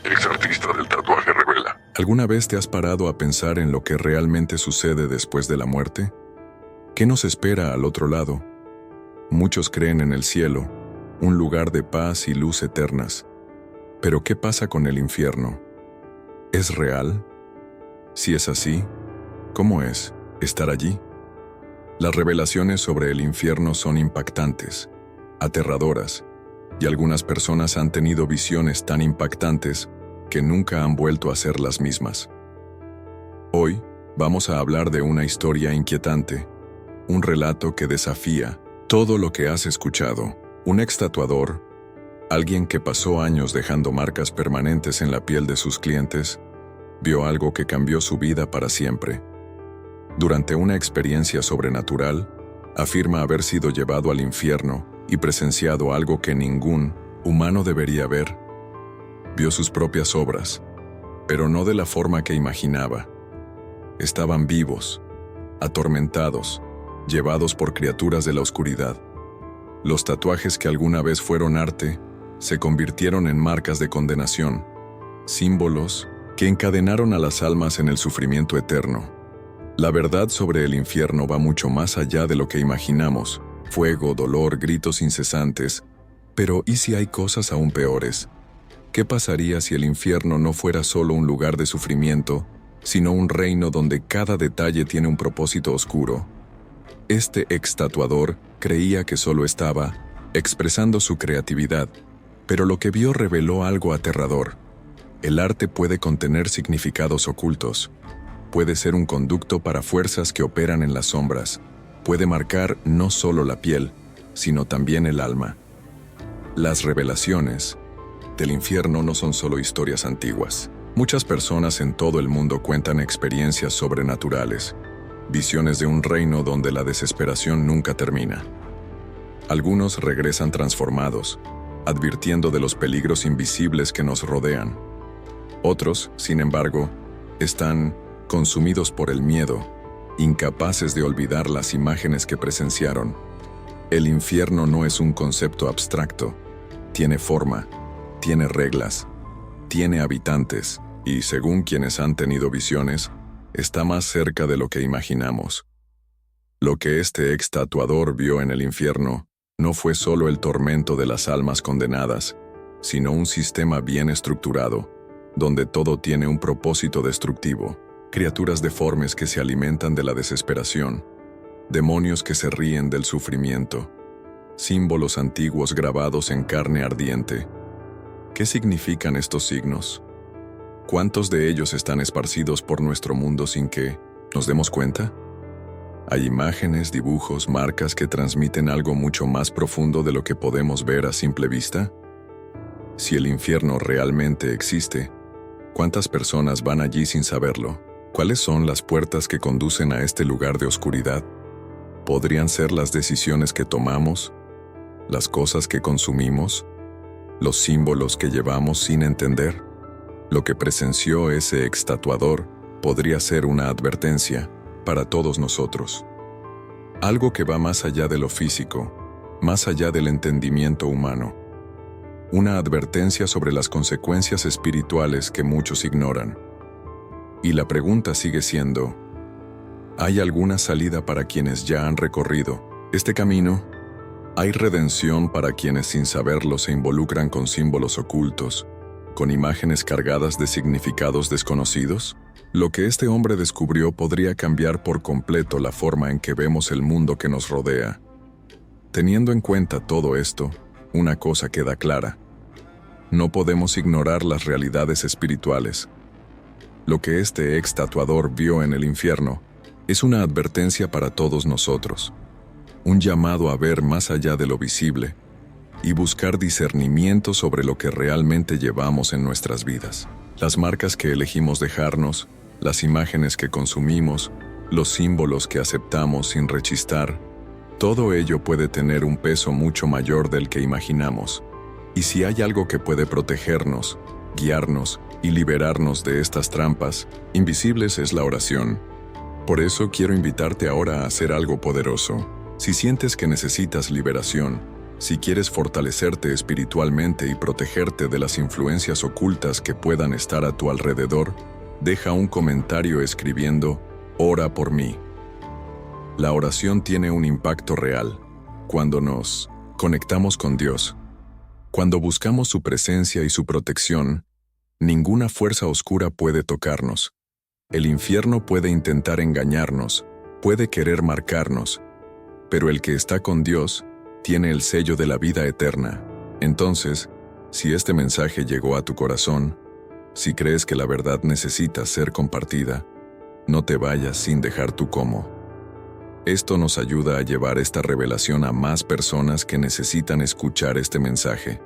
Ex artista del tatuaje revela. ¿Alguna vez te has parado a pensar en lo que realmente sucede después de la muerte? ¿Qué nos espera al otro lado? Muchos creen en el cielo, un lugar de paz y luz eternas. Pero ¿qué pasa con el infierno? ¿Es real? Si es así, ¿cómo es estar allí? Las revelaciones sobre el infierno son impactantes, aterradoras, y algunas personas han tenido visiones tan impactantes que nunca han vuelto a ser las mismas. Hoy vamos a hablar de una historia inquietante, un relato que desafía todo lo que has escuchado. Un ex tatuador, alguien que pasó años dejando marcas permanentes en la piel de sus clientes, vio algo que cambió su vida para siempre. Durante una experiencia sobrenatural, afirma haber sido llevado al infierno y presenciado algo que ningún humano debería ver. Vio sus propias obras, pero no de la forma que imaginaba. Estaban vivos, atormentados, llevados por criaturas de la oscuridad. Los tatuajes que alguna vez fueron arte se convirtieron en marcas de condenación, símbolos que encadenaron a las almas en el sufrimiento eterno. La verdad sobre el infierno va mucho más allá de lo que imaginamos: fuego, dolor, gritos incesantes. Pero ¿y si hay cosas aún peores? ¿Qué pasaría si el infierno no fuera solo un lugar de sufrimiento, sino un reino donde cada detalle tiene un propósito oscuro? Este ex tatuador creía que solo estaba expresando su creatividad, pero lo que vio reveló algo aterrador. El arte puede contener significados ocultos. Puede ser un conducto para fuerzas que operan en las sombras. Puede marcar no solo la piel, sino también el alma. Las revelaciones del infierno no son solo historias antiguas. Muchas personas en todo el mundo cuentan experiencias sobrenaturales, visiones de un reino donde la desesperación nunca termina. Algunos regresan transformados, advirtiendo de los peligros invisibles que nos rodean. Otros, sin embargo, están consumidos por el miedo, incapaces de olvidar las imágenes que presenciaron. El infierno no es un concepto abstracto. Tiene forma, tiene reglas, tiene habitantes, y según quienes han tenido visiones, está más cerca de lo que imaginamos. Lo que este ex tatuador vio en el infierno no fue solo el tormento de las almas condenadas, sino un sistema bien estructurado, donde todo tiene un propósito destructivo. Criaturas deformes que se alimentan de la desesperación, demonios que se ríen del sufrimiento, símbolos antiguos grabados en carne ardiente. ¿Qué significan estos signos? ¿Cuántos de ellos están esparcidos por nuestro mundo sin que nos demos cuenta? Hay imágenes, dibujos, marcas que transmiten algo mucho más profundo de lo que podemos ver a simple vista. Si el infierno realmente existe, ¿cuántas personas van allí sin saberlo? ¿Cuáles son las puertas que conducen a este lugar de oscuridad? ¿Podrían ser las decisiones que tomamos, las cosas que consumimos, los símbolos que llevamos sin entender? Lo que presenció ese ex tatuador podría ser una advertencia para todos nosotros. Algo que va más allá de lo físico, más allá del entendimiento humano. Una advertencia sobre las consecuencias espirituales que muchos ignoran. Y la pregunta sigue siendo: ¿hay alguna salida para quienes ya han recorrido este camino? ¿Hay redención para quienes sin saberlo se involucran con símbolos ocultos, con imágenes cargadas de significados desconocidos? Lo que este hombre descubrió podría cambiar por completo la forma en que vemos el mundo que nos rodea. Teniendo en cuenta todo esto, una cosa queda clara: no podemos ignorar las realidades espirituales. Lo que este ex tatuador vio en el infierno es una advertencia para todos nosotros, un llamado a ver más allá de lo visible y buscar discernimiento sobre lo que realmente llevamos en nuestras vidas. Las marcas que elegimos dejarnos, las imágenes que consumimos, los símbolos que aceptamos sin rechistar, todo ello puede tener un peso mucho mayor del que imaginamos. Y si hay algo que puede protegernos, guiarnos y liberarnos de estas trampas invisibles, es la oración. Por eso quiero invitarte ahora a hacer algo poderoso. Si sientes que necesitas liberación, Si quieres fortalecerte espiritualmente y protegerte de las influencias ocultas que puedan estar a tu alrededor, deja un comentario escribiendo «Ora por mí». La oración tiene un impacto real cuando nos conectamos con Dios. Cuando buscamos su presencia y su protección, ninguna fuerza oscura puede tocarnos. El infierno puede intentar engañarnos, puede querer marcarnos, pero el que está con Dios tiene el sello de la vida eterna. Entonces, si este mensaje llegó a tu corazón, si crees que la verdad necesita ser compartida, no te vayas sin dejar tu cómo. Esto nos ayuda a llevar esta revelación a más personas que necesitan escuchar este mensaje.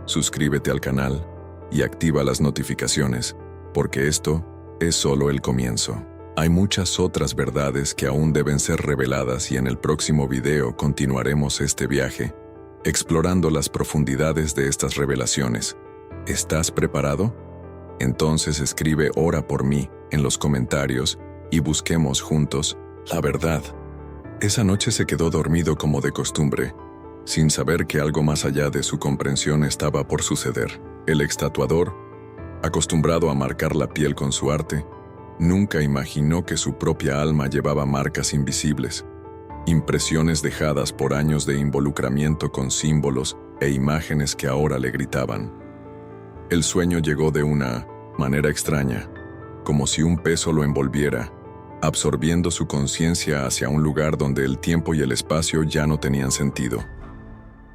Suscríbete al canal y activa las notificaciones, porque esto es solo el comienzo. Hay muchas otras verdades que aún deben ser reveladas y en el próximo video continuaremos este viaje, explorando las profundidades de estas revelaciones. ¿Estás preparado? Entonces escribe «Ora por mí» en los comentarios y busquemos juntos la verdad. Esa noche se quedó dormido como de costumbre, sin saber que algo más allá de su comprensión estaba por suceder. El ex-tatuador, acostumbrado a marcar la piel con su arte, nunca imaginó que su propia alma llevaba marcas invisibles, impresiones dejadas por años de involucramiento con símbolos e imágenes que ahora le gritaban. El sueño llegó de una manera extraña, como si un peso lo envolviera, absorbiendo su conciencia hacia un lugar donde el tiempo y el espacio ya no tenían sentido.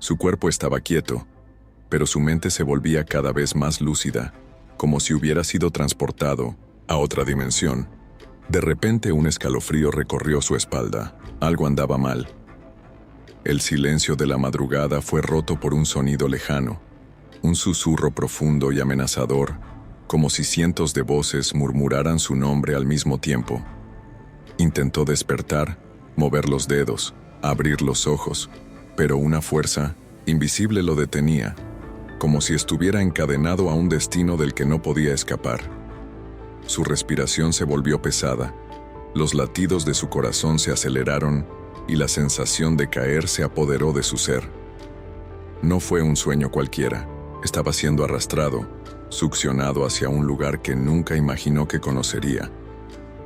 Su cuerpo estaba quieto, pero su mente se volvía cada vez más lúcida, como si hubiera sido transportado a otra dimensión. De repente un escalofrío recorrió su espalda. Algo andaba mal. El silencio de la madrugada fue roto por un sonido lejano, un susurro profundo y amenazador, como si cientos de voces murmuraran su nombre al mismo tiempo. Intentó despertar, mover los dedos, abrir los ojos, pero una fuerza invisible lo detenía, como si estuviera encadenado a un destino del que no podía escapar. Su respiración se volvió pesada, los latidos de su corazón se aceleraron y la sensación de caer se apoderó de su ser. No fue un sueño cualquiera, estaba siendo arrastrado, succionado hacia un lugar que nunca imaginó que conocería.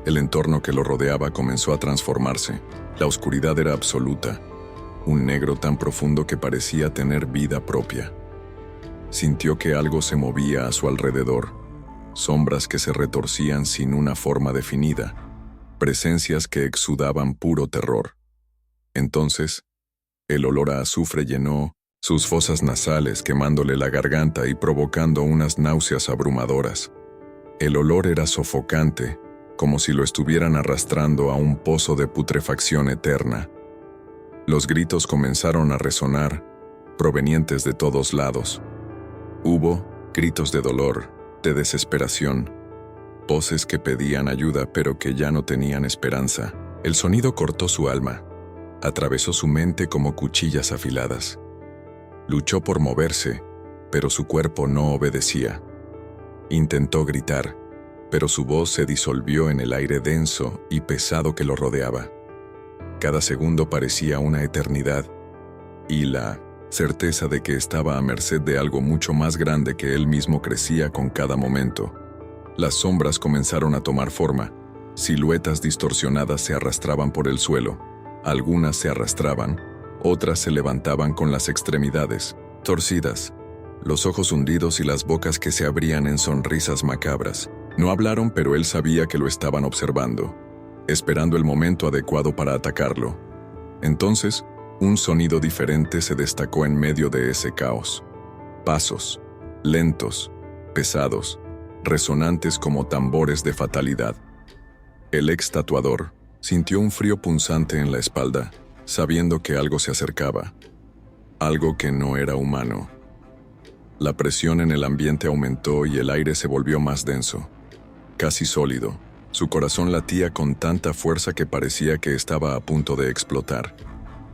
El entorno que lo rodeaba comenzó a transformarse. La oscuridad era absoluta, un negro tan profundo que parecía tener vida propia. Sintió que algo se movía a su alrededor, sombras que se retorcían sin una forma definida, presencias que exudaban puro terror. Entonces, el olor a azufre llenó sus fosas nasales, quemándole la garganta y provocando unas náuseas abrumadoras. El olor era sofocante, como si lo estuvieran arrastrando a un pozo de putrefacción eterna. Los gritos comenzaron a resonar, provenientes de todos lados. Hubo gritos de dolor, de desesperación, voces que pedían ayuda pero que ya no tenían esperanza. El sonido cortó su alma, atravesó su mente como cuchillas afiladas. Luchó por moverse, pero su cuerpo no obedecía. Intentó gritar, pero su voz se disolvió en el aire denso y pesado que lo rodeaba. Cada segundo parecía una eternidad, y la certeza de que estaba a merced de algo mucho más grande que él mismo crecía con cada momento. Las sombras comenzaron a tomar forma, siluetas distorsionadas se arrastraban por el suelo, algunas se arrastraban, otras se levantaban con las extremidades torcidas, los ojos hundidos y las bocas que se abrían en sonrisas macabras. No hablaron, pero él sabía que lo estaban observando, esperando el momento adecuado para atacarlo. Entonces, un sonido diferente se destacó en medio de ese caos. Pasos, lentos, pesados, resonantes como tambores de fatalidad. El ex tatuador sintió un frío punzante en la espalda, sabiendo que algo se acercaba, algo que no era humano. La presión en el ambiente aumentó y el aire se volvió más denso, casi sólido. Su corazón latía con tanta fuerza que parecía que estaba a punto de explotar.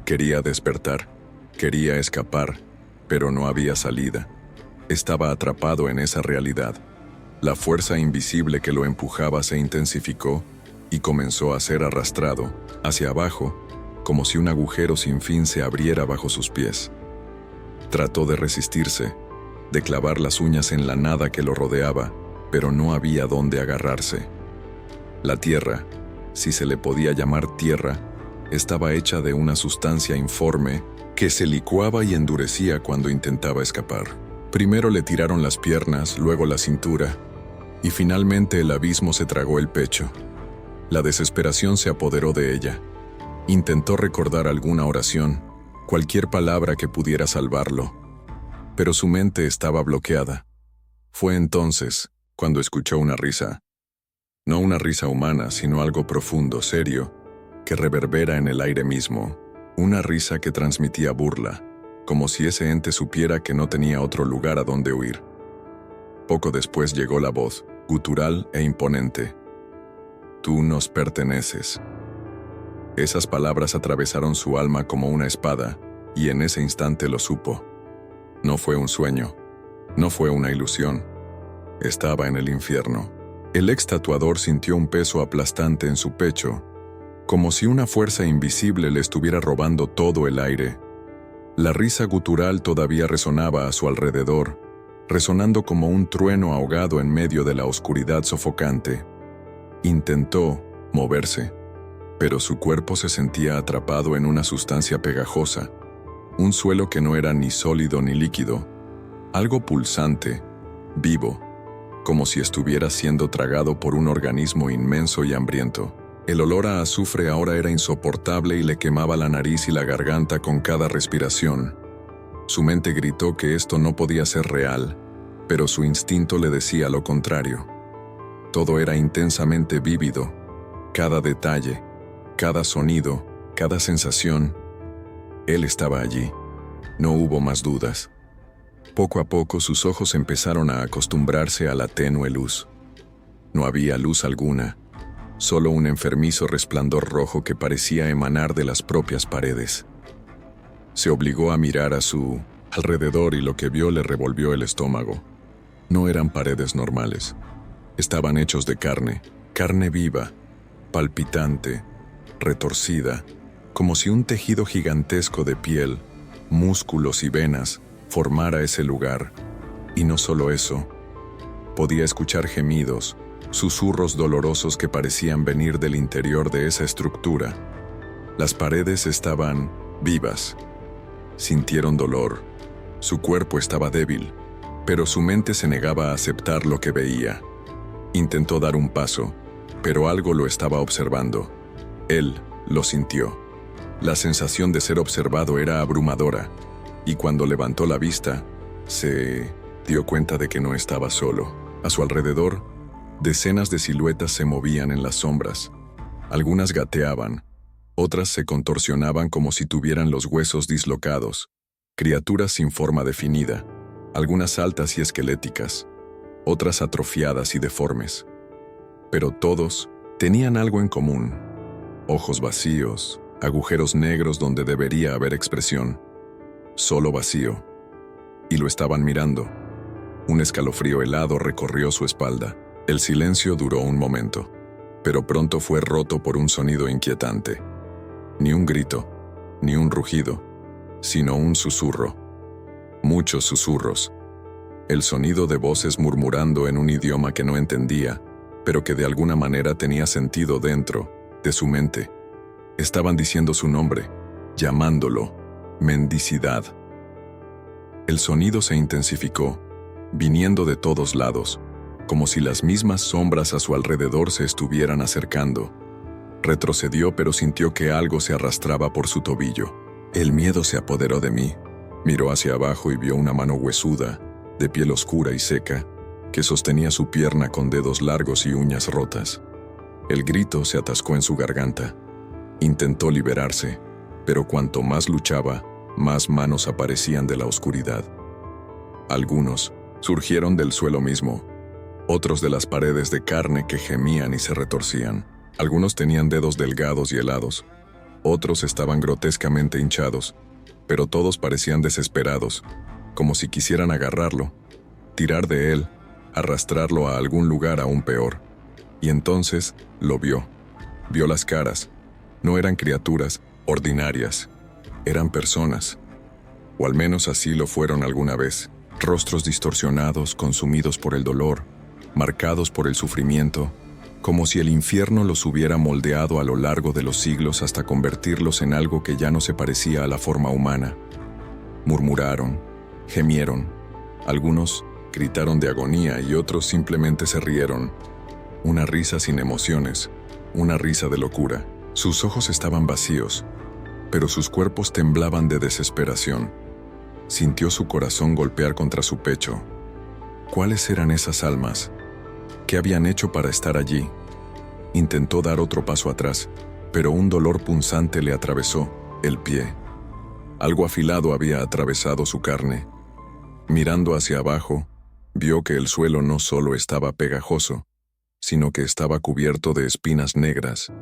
Quería despertar, quería escapar, pero no había salida. Estaba atrapado en esa realidad. La fuerza invisible que lo empujaba se intensificó y comenzó a ser arrastrado hacia abajo, como si un agujero sin fin se abriera bajo sus pies. Trató de resistirse, de clavar las uñas en la nada que lo rodeaba, pero no había dónde agarrarse. La tierra, si se le podía llamar tierra, estaba hecha de una sustancia informe que se licuaba y endurecía cuando intentaba escapar. Primero le tiraron las piernas, luego la cintura, y finalmente el abismo se tragó el pecho. La desesperación se apoderó de ella. Intentó recordar alguna oración, cualquier palabra que pudiera salvarlo, pero su mente estaba bloqueada. Fue entonces cuando escuchó una risa. No una risa humana, sino algo profundo, serio, que reverbera en el aire mismo. Una risa que transmitía burla, como si ese ente supiera que no tenía otro lugar a donde huir. Poco después llegó la voz, gutural e imponente. Tú nos perteneces. Esas palabras atravesaron su alma como una espada, y en ese instante lo supo. No fue un sueño, no fue una ilusión. Estaba en el infierno. El ex tatuador sintió un peso aplastante en su pecho, como si una fuerza invisible le estuviera robando todo el aire. La risa gutural todavía resonaba a su alrededor, resonando como un trueno ahogado en medio de la oscuridad sofocante. Intentó moverse, pero su cuerpo se sentía atrapado en una sustancia pegajosa, un suelo que no era ni sólido ni líquido, algo pulsante, vivo, como si estuviera siendo tragado por un organismo inmenso y hambriento. El olor a azufre ahora era insoportable y le quemaba la nariz y la garganta con cada respiración. Su mente gritó que esto no podía ser real, pero su instinto le decía lo contrario. Todo era intensamente vívido, cada detalle, cada sonido, cada sensación. Él estaba allí. No hubo más dudas. Poco a poco sus ojos empezaron a acostumbrarse a la tenue luz. No había luz alguna, solo un enfermizo resplandor rojo que parecía emanar de las propias paredes. Se obligó a mirar a su alrededor y lo que vio le revolvió el estómago. No eran paredes normales. Estaban hechos de carne, carne viva, palpitante, retorcida, como si un tejido gigantesco de piel, músculos y venas formara ese lugar. Y no solo eso, podía escuchar gemidos, susurros dolorosos que parecían venir del interior de esa estructura. Las paredes estaban vivas. Sintieron dolor. Su cuerpo estaba débil, pero su mente se negaba a aceptar lo que veía. Intentó dar un paso, pero algo lo estaba observando. Él lo sintió. La sensación de ser observado era abrumadora, y cuando levantó la vista, se dio cuenta de que no estaba solo. A su alrededor, decenas de siluetas se movían en las sombras. Algunas gateaban, otras se contorsionaban como si tuvieran los huesos dislocados. Criaturas sin forma definida, algunas altas y esqueléticas, otras atrofiadas y deformes. Pero todos tenían algo en común: ojos vacíos, agujeros negros donde debería haber expresión. Solo vacío. Y lo estaban mirando. Un escalofrío helado recorrió su espalda. El silencio duró un momento, pero pronto fue roto por un sonido inquietante. Ni un grito, ni un rugido, sino un susurro. Muchos susurros. El sonido de voces murmurando en un idioma que no entendía, pero que de alguna manera tenía sentido dentro de su mente. Estaban diciendo su nombre, llamándolo mendicidad. El sonido se intensificó, viniendo de todos lados, como si las mismas sombras a su alrededor se estuvieran acercando. Retrocedió, pero sintió que algo se arrastraba por su tobillo. El miedo se apoderó de mí. Miró hacia abajo y vio una mano huesuda, de piel oscura y seca, que sostenía su pierna con dedos largos y uñas rotas. El grito se atascó en su garganta. Intentó liberarse, pero cuanto más luchaba, más manos aparecían de la oscuridad. Algunos surgieron del suelo mismo, otros de las paredes de carne que gemían y se retorcían. Algunos tenían dedos delgados y helados, otros estaban grotescamente hinchados, pero todos parecían desesperados, como si quisieran agarrarlo, tirar de él, arrastrarlo a algún lugar aún peor. Y entonces lo vio. Vio las caras. No eran criaturas ordinarias, eran personas. o al menos así lo fueron alguna vez. Rostros distorsionados, consumidos por el dolor, marcados por el sufrimiento, como si el infierno los hubiera moldeado a lo largo de los siglos hasta convertirlos en algo que ya no se parecía a la forma humana. Murmuraron, gemieron, algunos gritaron de agonía y otros simplemente se rieron. Una risa sin emociones, una risa de locura. Sus ojos estaban vacíos, pero sus cuerpos temblaban de desesperación. Sintió su corazón golpear contra su pecho. ¿Cuáles eran esas almas? ¿Qué habían hecho para estar allí? Intentó dar otro paso atrás, pero un dolor punzante le atravesó el pie. Algo afilado había atravesado su carne. Mirando hacia abajo, vio que el suelo no solo estaba pegajoso, sino que estaba cubierto de espinas negras,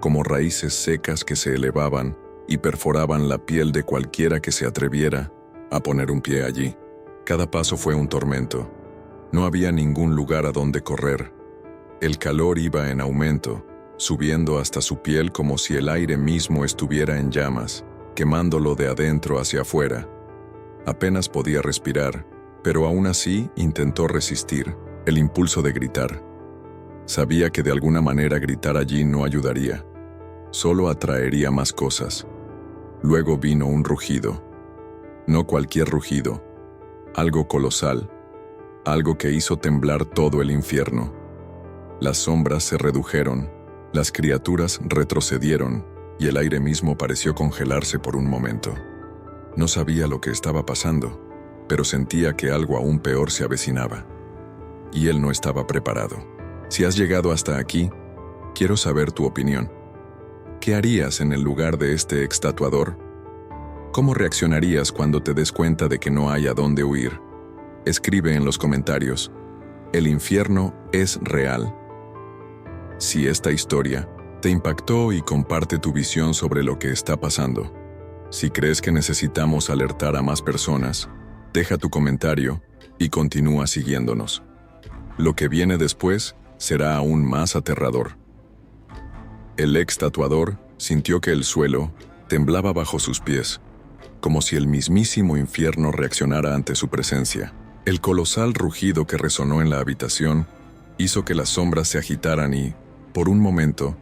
como raíces secas que se elevaban y perforaban la piel de cualquiera que se atreviera a poner un pie allí. Cada paso fue un tormento. No había ningún lugar a donde correr. El calor iba en aumento, subiendo hasta su piel como si el aire mismo estuviera en llamas, quemándolo de adentro hacia afuera. Apenas podía respirar, pero aún así intentó resistir el impulso de gritar. Sabía que de alguna manera gritar allí no ayudaría, solo atraería más cosas. Luego vino un rugido. No cualquier rugido, algo colosal, algo que hizo temblar todo el infierno. Las sombras se redujeron, las criaturas retrocedieron y el aire mismo pareció congelarse por un momento. No sabía lo que estaba pasando, pero sentía que algo aún peor se avecinaba. Y él no estaba preparado. Si has llegado hasta aquí, quiero saber tu opinión. ¿Qué harías en el lugar de este extatuador? ¿Cómo reaccionarías cuando te des cuenta de que no hay a dónde huir? Escribe en los comentarios. El infierno es real. Si esta historia te impactó y comparte tu visión sobre lo que está pasando. Si crees que necesitamos alertar a más personas, deja tu comentario y continúa siguiéndonos. Lo que viene después será aún más aterrador. El ex tatuador sintió que el suelo temblaba bajo sus pies, como si el mismísimo infierno reaccionara ante su presencia. El colosal rugido que resonó en la habitación hizo que las sombras se agitaran y, por un momento,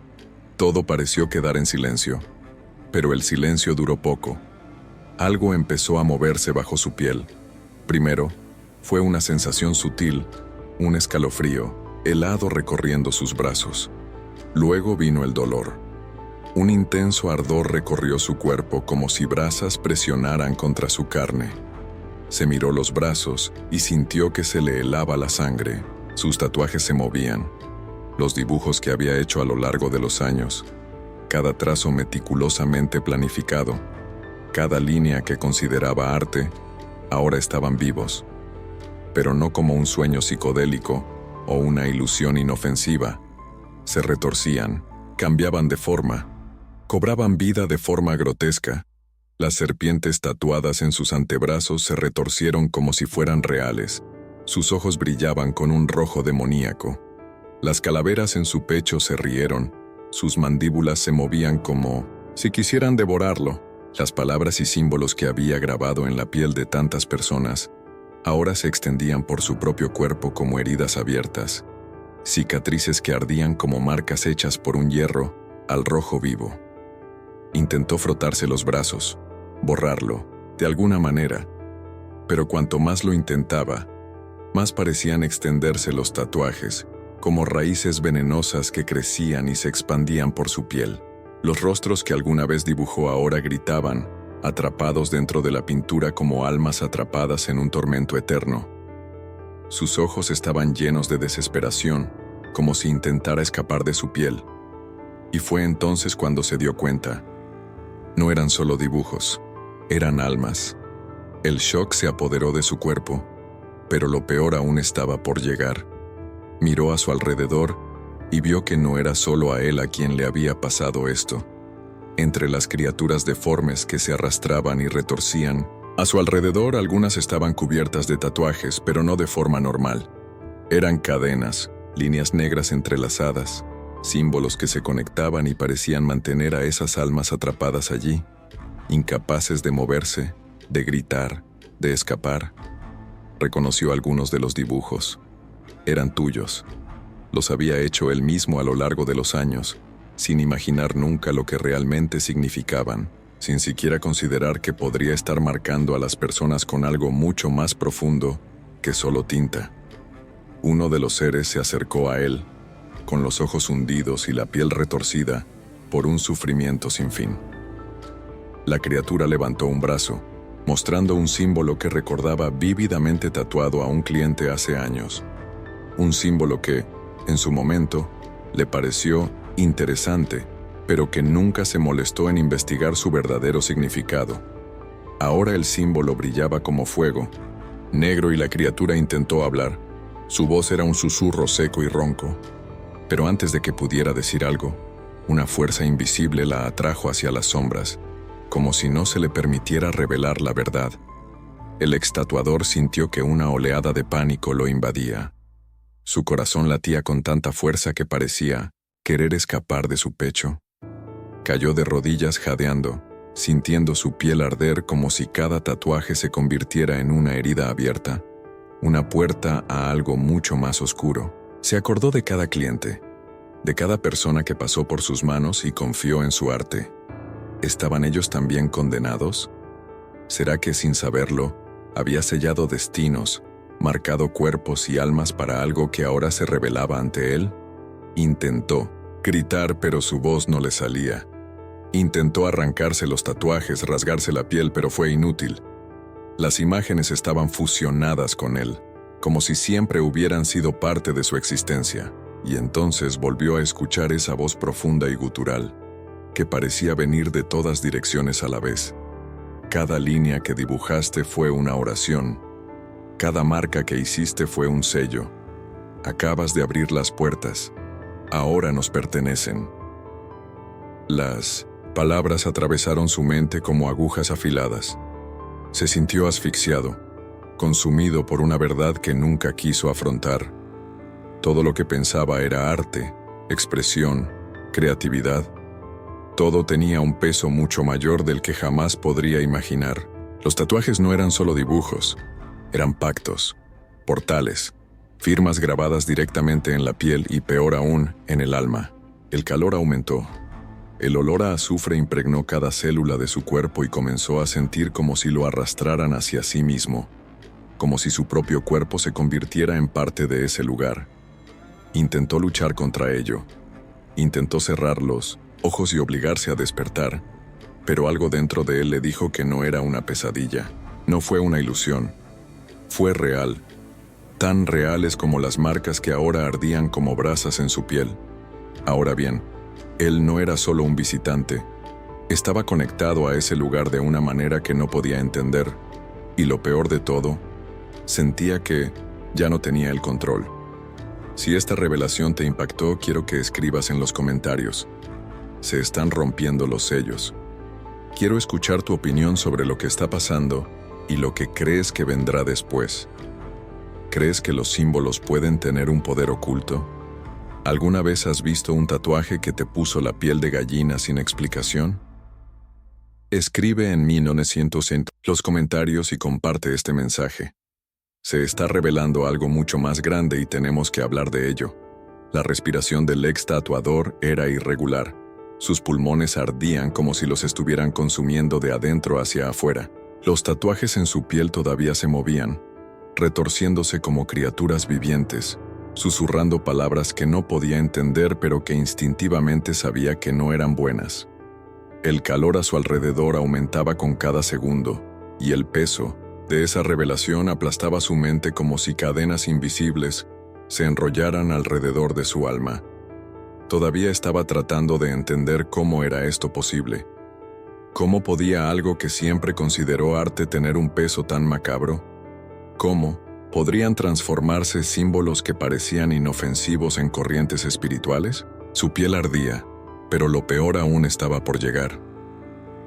todo pareció quedar en silencio. Pero el silencio duró poco. Algo empezó a moverse bajo su piel. Primero, fue una sensación sutil, un escalofrío, helado recorriendo sus brazos. Luego vino el dolor. Un intenso ardor recorrió su cuerpo como si brasas presionaran contra su carne. Se miró los brazos y sintió que se le helaba la sangre. Sus tatuajes se movían. Los dibujos que había hecho a lo largo de los años. Cada trazo meticulosamente planificado. Cada línea que consideraba arte, ahora estaban vivos. Pero no como un sueño psicodélico o una ilusión inofensiva. Se retorcían, cambiaban de forma. Cobraban vida de forma grotesca. Las serpientes tatuadas en sus antebrazos se retorcieron como si fueran reales. Sus ojos brillaban con un rojo demoníaco. Las calaveras en su pecho se rieron. Sus mandíbulas se movían como si quisieran devorarlo. Las palabras y símbolos que había grabado en la piel de tantas personas ahora se extendían por su propio cuerpo como heridas abiertas. Cicatrices que ardían como marcas hechas por un hierro al rojo vivo. Intentó frotarse los brazos, borrarlo, de alguna manera, pero cuanto más lo intentaba, más parecían extenderse los tatuajes, como raíces venenosas que crecían y se expandían por su piel. Los rostros que alguna vez dibujó ahora gritaban, atrapados dentro de la pintura como almas atrapadas en un tormento eterno. Sus ojos estaban llenos de desesperación, como si intentara escapar de su piel. Y fue entonces cuando se dio cuenta. No eran solo dibujos, eran almas. El shock se apoderó de su cuerpo, pero lo peor aún estaba por llegar. Miró a su alrededor y vio que no era solo a él a quien le había pasado esto. Entre las criaturas deformes que se arrastraban y retorcían, a su alrededor algunas estaban cubiertas de tatuajes, pero no de forma normal. Eran cadenas, líneas negras entrelazadas, símbolos que se conectaban y parecían mantener a esas almas atrapadas allí, incapaces de moverse, de gritar, de escapar. Reconoció algunos de los dibujos. Eran tuyos. Los había hecho él mismo a lo largo de los años, sin imaginar nunca lo que realmente significaban, sin siquiera considerar que podría estar marcando a las personas con algo mucho más profundo que solo tinta. Uno de los seres se acercó a él, con los ojos hundidos y la piel retorcida por un sufrimiento sin fin. La criatura levantó un brazo, mostrando un símbolo que recordaba vívidamente tatuado a un cliente hace años. Un símbolo que, en su momento, le pareció interesante, pero que nunca se molestó en investigar su verdadero significado. Ahora el símbolo brillaba como fuego, negro, y la criatura intentó hablar. Su voz era un susurro seco y ronco, pero antes de que pudiera decir algo, una fuerza invisible la atrajo hacia las sombras, como si no se le permitiera revelar la verdad. El extatuador sintió que una oleada de pánico lo invadía. Su corazón latía con tanta fuerza que parecía querer escapar de su pecho. Cayó de rodillas jadeando, sintiendo su piel arder como si cada tatuaje se convirtiera en una herida abierta, una puerta a algo mucho más oscuro. Se acordó de cada cliente, de cada persona que pasó por sus manos y confió en su arte. ¿Estaban ellos también condenados? ¿Será que, sin saberlo, había sellado destinos, marcado cuerpos y almas para algo que ahora se revelaba ante él? Intentó gritar, pero su voz no le salía. Intentó arrancarse los tatuajes, rasgarse la piel, pero fue inútil. Las imágenes estaban fusionadas con él, como si siempre hubieran sido parte de su existencia, y entonces volvió a escuchar esa voz profunda y gutural, que parecía venir de todas direcciones a la vez. Cada línea que dibujaste fue una oración. Cada marca que hiciste fue un sello. Acabas de abrir las puertas. Ahora nos pertenecen. Las palabras atravesaron su mente como agujas afiladas. Se sintió asfixiado, consumido por una verdad que nunca quiso afrontar. Todo lo que pensaba era arte, expresión, creatividad. Todo tenía un peso mucho mayor del que jamás podría imaginar. Los tatuajes no eran solo dibujos, eran pactos, portales, firmas grabadas directamente en la piel y, peor aún, en el alma. El calor aumentó. El olor a azufre impregnó cada célula de su cuerpo y comenzó a sentir como si lo arrastraran hacia sí mismo, como si su propio cuerpo se convirtiera en parte de ese lugar. Intentó luchar contra ello. Intentó cerrar los ojos y obligarse a despertar, pero algo dentro de él le dijo que no era una pesadilla, no fue una ilusión. Fue real, tan reales como las marcas que ahora ardían como brasas en su piel. Ahora bien, él no era solo un visitante, estaba conectado a ese lugar de una manera que no podía entender, y lo peor de todo, sentía que ya no tenía el control. Si esta revelación te impactó, quiero que escribas en los comentarios. Se están rompiendo los sellos. Quiero escuchar tu opinión sobre lo que está pasando y lo que crees que vendrá después. ¿Crees que los símbolos pueden tener un poder oculto? ¿Alguna vez has visto un tatuaje que te puso la piel de gallina sin explicación? Escribe en 1900 en los comentarios y comparte este mensaje. Se está revelando algo mucho más grande y tenemos que hablar de ello. La respiración del ex tatuador era irregular. Sus pulmones ardían como si los estuvieran consumiendo de adentro hacia afuera. Los tatuajes en su piel todavía se movían, retorciéndose como criaturas vivientes, susurrando palabras que no podía entender pero que instintivamente sabía que no eran buenas. El calor a su alrededor aumentaba con cada segundo, y el peso de esa revelación aplastaba su mente como si cadenas invisibles se enrollaran alrededor de su alma. Todavía estaba tratando de entender cómo era esto posible. ¿Cómo podía algo que siempre consideró arte tener un peso tan macabro? ¿Cómo podrían transformarse símbolos que parecían inofensivos en corrientes espirituales? Su piel ardía, pero lo peor aún estaba por llegar.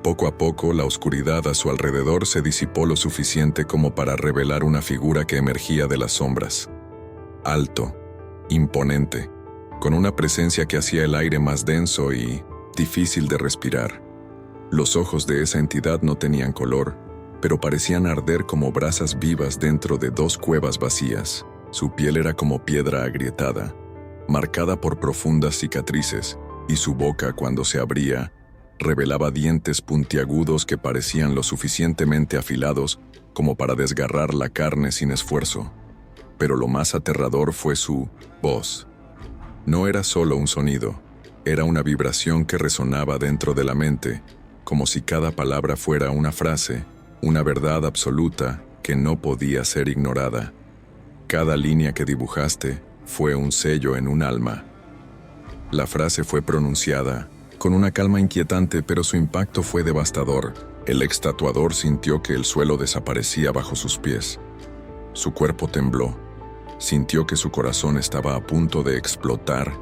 Poco a poco, la oscuridad a su alrededor se disipó lo suficiente como para revelar una figura que emergía de las sombras. Alto, imponente, con una presencia que hacía el aire más denso y difícil de respirar. Los ojos de esa entidad no tenían color, pero parecían arder como brasas vivas dentro de dos cuevas vacías. Su piel era como piedra agrietada, marcada por profundas cicatrices, y su boca, cuando se abría, revelaba dientes puntiagudos que parecían lo suficientemente afilados como para desgarrar la carne sin esfuerzo. Pero lo más aterrador fue su voz. No era solo un sonido, era una vibración que resonaba dentro de la mente, como si cada palabra fuera una frase, una verdad absoluta que no podía ser ignorada. Cada línea que dibujaste fue un sello en un alma. La frase fue pronunciada con una calma inquietante, pero su impacto fue devastador. El ex tatuador sintió que el suelo desaparecía bajo sus pies. Su cuerpo tembló. Sintió que su corazón estaba a punto de explotar,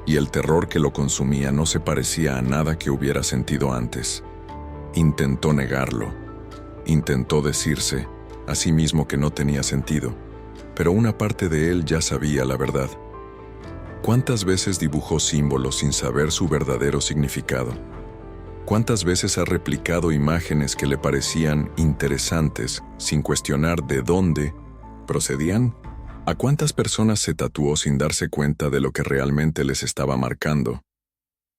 y el terror que lo consumía no se parecía a nada que hubiera sentido antes. Intentó negarlo. Intentó decirse a sí mismo que no tenía sentido, pero una parte de él ya sabía la verdad. ¿Cuántas veces dibujó símbolos sin saber su verdadero significado? ¿Cuántas veces ha replicado imágenes que le parecían interesantes sin cuestionar de dónde procedían? ¿A cuántas personas se tatuó sin darse cuenta de lo que realmente les estaba marcando?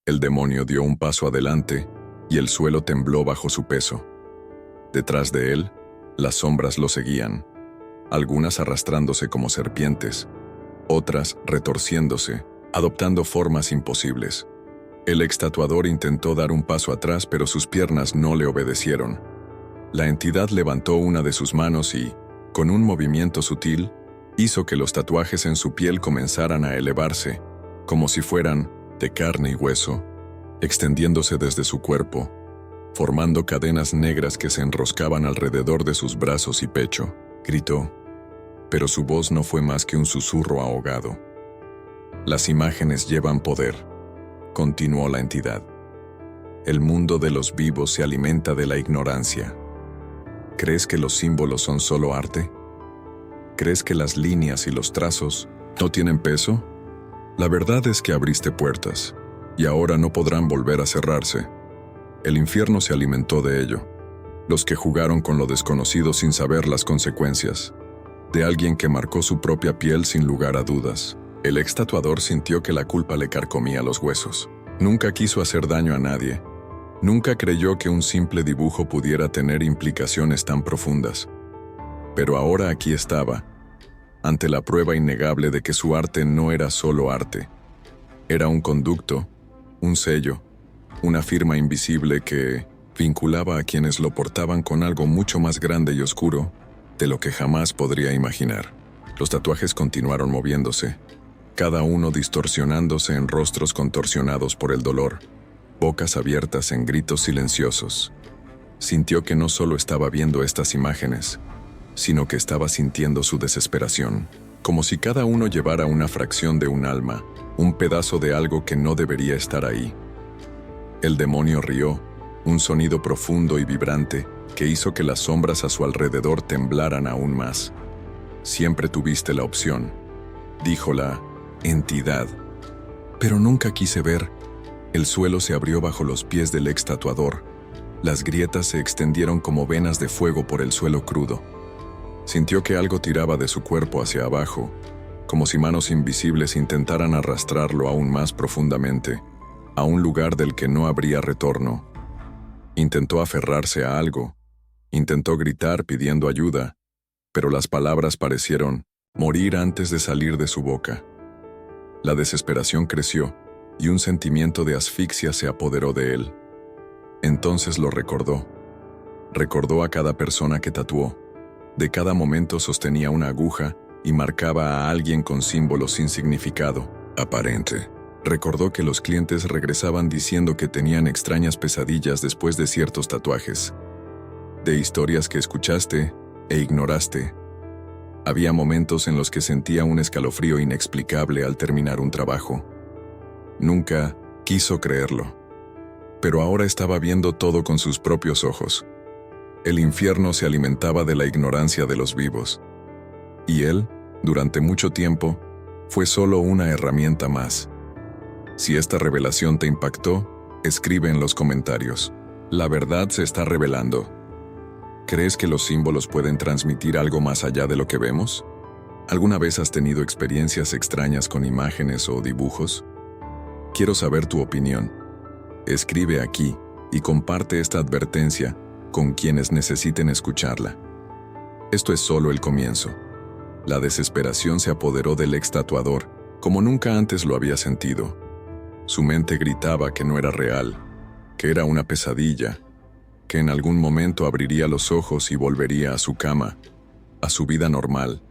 El demonio dio un paso adelante y el suelo tembló bajo su peso. Detrás de él, las sombras lo seguían, algunas arrastrándose como serpientes, otras retorciéndose, adoptando formas imposibles. El ex tatuador intentó dar un paso atrás, pero sus piernas no le obedecieron. La entidad levantó una de sus manos y, con un movimiento sutil, hizo que los tatuajes en su piel comenzaran a elevarse, como si fueran de carne y hueso, extendiéndose desde su cuerpo, formando cadenas negras que se enroscaban alrededor de sus brazos y pecho. Gritó, pero su voz no fue más que un susurro ahogado. Las imágenes llevan poder, continuó la entidad. El mundo de los vivos se alimenta de la ignorancia. ¿Crees que los símbolos son solo arte? ¿Crees que las líneas y los trazos no tienen peso? La verdad es que abriste puertas, y ahora no podrán volver a cerrarse. El infierno se alimentó de ello. Los que jugaron con lo desconocido sin saber las consecuencias. De alguien que marcó su propia piel sin lugar a dudas. El ex tatuador sintió que la culpa le carcomía los huesos. Nunca quiso hacer daño a nadie. Nunca creyó que un simple dibujo pudiera tener implicaciones tan profundas. Pero ahora aquí estaba, ante la prueba innegable de que su arte no era solo arte. Era un conducto, un sello, una firma invisible que vinculaba a quienes lo portaban con algo mucho más grande y oscuro de lo que jamás podría imaginar. Los tatuajes continuaron moviéndose, cada uno distorsionándose en rostros contorsionados por el dolor, bocas abiertas en gritos silenciosos. Sintió que no solo estaba viendo estas imágenes, sino que estaba sintiendo su desesperación, como si cada uno llevara una fracción de un alma, un pedazo de algo que no debería estar ahí. El demonio rió, un sonido profundo y vibrante que hizo que las sombras a su alrededor temblaran aún más. Siempre tuviste la opción, dijo la entidad. Pero nunca quise ver. El suelo se abrió bajo los pies del ex tatuador. Las grietas se extendieron como venas de fuego por el suelo crudo. Sintió que algo tiraba de su cuerpo hacia abajo, como si manos invisibles intentaran arrastrarlo aún más profundamente, a un lugar del que no habría retorno. Intentó aferrarse a algo, intentó gritar pidiendo ayuda, pero las palabras parecieron morir antes de salir de su boca. La desesperación creció, y un sentimiento de asfixia se apoderó de él. Entonces lo recordó. Recordó a cada persona que tatuó. De cada momento sostenía una aguja y marcaba a alguien con símbolos sin significado aparente. Recordó que los clientes regresaban diciendo que tenían extrañas pesadillas después de ciertos tatuajes. De historias que escuchaste e ignoraste. Había momentos en los que sentía un escalofrío inexplicable al terminar un trabajo. Nunca quiso creerlo. Pero ahora estaba viendo todo con sus propios ojos. El infierno se alimentaba de la ignorancia de los vivos. Y él, durante mucho tiempo, fue solo una herramienta más. Si esta revelación te impactó, escribe en los comentarios. La verdad se está revelando. ¿Crees que los símbolos pueden transmitir algo más allá de lo que vemos? ¿Alguna vez has tenido experiencias extrañas con imágenes o dibujos? Quiero saber tu opinión. Escribe aquí y comparte esta advertencia con quienes necesiten escucharla. Esto es solo el comienzo. La desesperación se apoderó del ex tatuador como nunca antes lo había sentido. Su mente gritaba que no era real, que era una pesadilla, que en algún momento abriría los ojos y volvería a su cama, a su vida normal,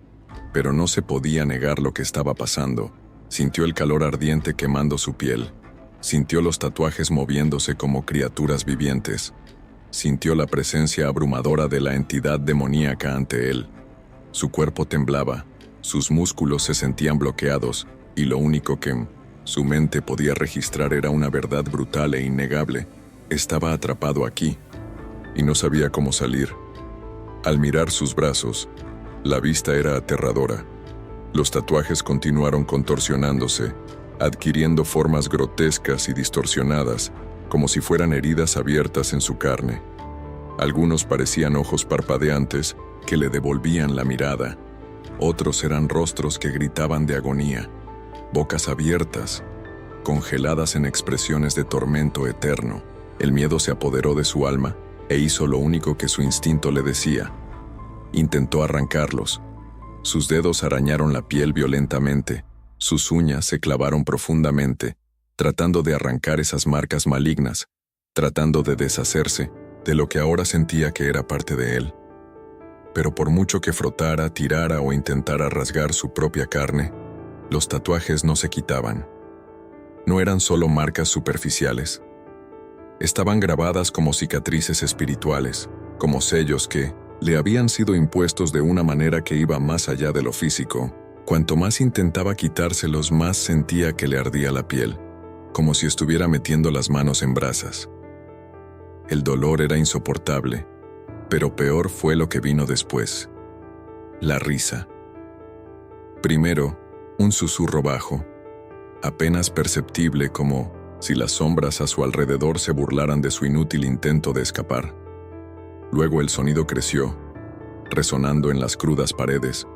pero no se podía negar lo que estaba pasando. Sintió el calor ardiente quemando su piel, sintió los tatuajes moviéndose como criaturas vivientes, sintió la presencia abrumadora de la entidad demoníaca ante él. Su cuerpo temblaba, sus músculos se sentían bloqueados, y lo único que su mente podía registrar era una verdad brutal e innegable. Estaba atrapado aquí, y no sabía cómo salir. Al mirar sus brazos, la vista era aterradora. Los tatuajes continuaron contorsionándose, adquiriendo formas grotescas y distorsionadas, como si fueran heridas abiertas en su carne. Algunos parecían ojos parpadeantes que le devolvían la mirada. Otros eran rostros que gritaban de agonía, bocas abiertas, congeladas en expresiones de tormento eterno. El miedo se apoderó de su alma e hizo lo único que su instinto le decía. Intentó arrancarlos. Sus dedos arañaron la piel violentamente, sus uñas se clavaron profundamente, tratando de arrancar esas marcas malignas, tratando de deshacerse de lo que ahora sentía que era parte de él. Pero por mucho que frotara, tirara o intentara rasgar su propia carne, los tatuajes no se quitaban. No eran solo marcas superficiales. Estaban grabadas como cicatrices espirituales, como sellos que le habían sido impuestos de una manera que iba más allá de lo físico. Cuanto más intentaba quitárselos, más sentía que le ardía la piel, como si estuviera metiendo las manos en brasas. El dolor era insoportable, pero peor fue lo que vino después. La risa. Primero, un susurro bajo, apenas perceptible, como si las sombras a su alrededor se burlaran de su inútil intento de escapar. Luego el sonido creció, resonando en las crudas paredes,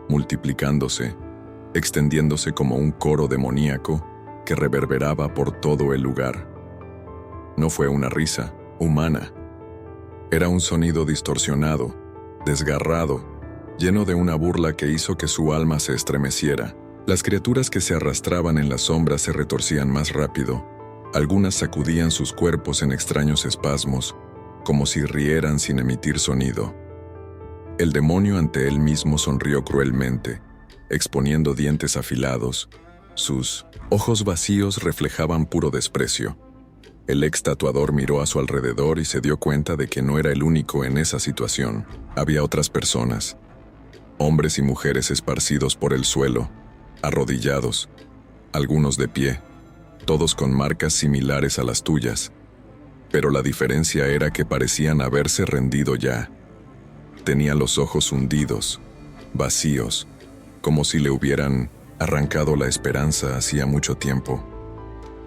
multiplicándose, extendiéndose como un coro demoníaco que reverberaba por todo el lugar. No fue una risa humana. Era un sonido distorsionado, desgarrado, lleno de una burla que hizo que su alma se estremeciera. Las criaturas que se arrastraban en las sombras se retorcían más rápido. Algunas sacudían sus cuerpos en extraños espasmos, como si rieran sin emitir sonido. El demonio ante él mismo sonrió cruelmente, exponiendo dientes afilados. Sus ojos vacíos reflejaban puro desprecio. El ex tatuador miró a su alrededor y se dio cuenta de que no era el único en esa situación. Había otras personas, hombres y mujeres esparcidos por el suelo, arrodillados, algunos de pie, todos con marcas similares a las tuyas. Pero la diferencia era que parecían haberse rendido ya. Tenían los ojos hundidos, vacíos, como si le hubieran arrancado la esperanza hacía mucho tiempo.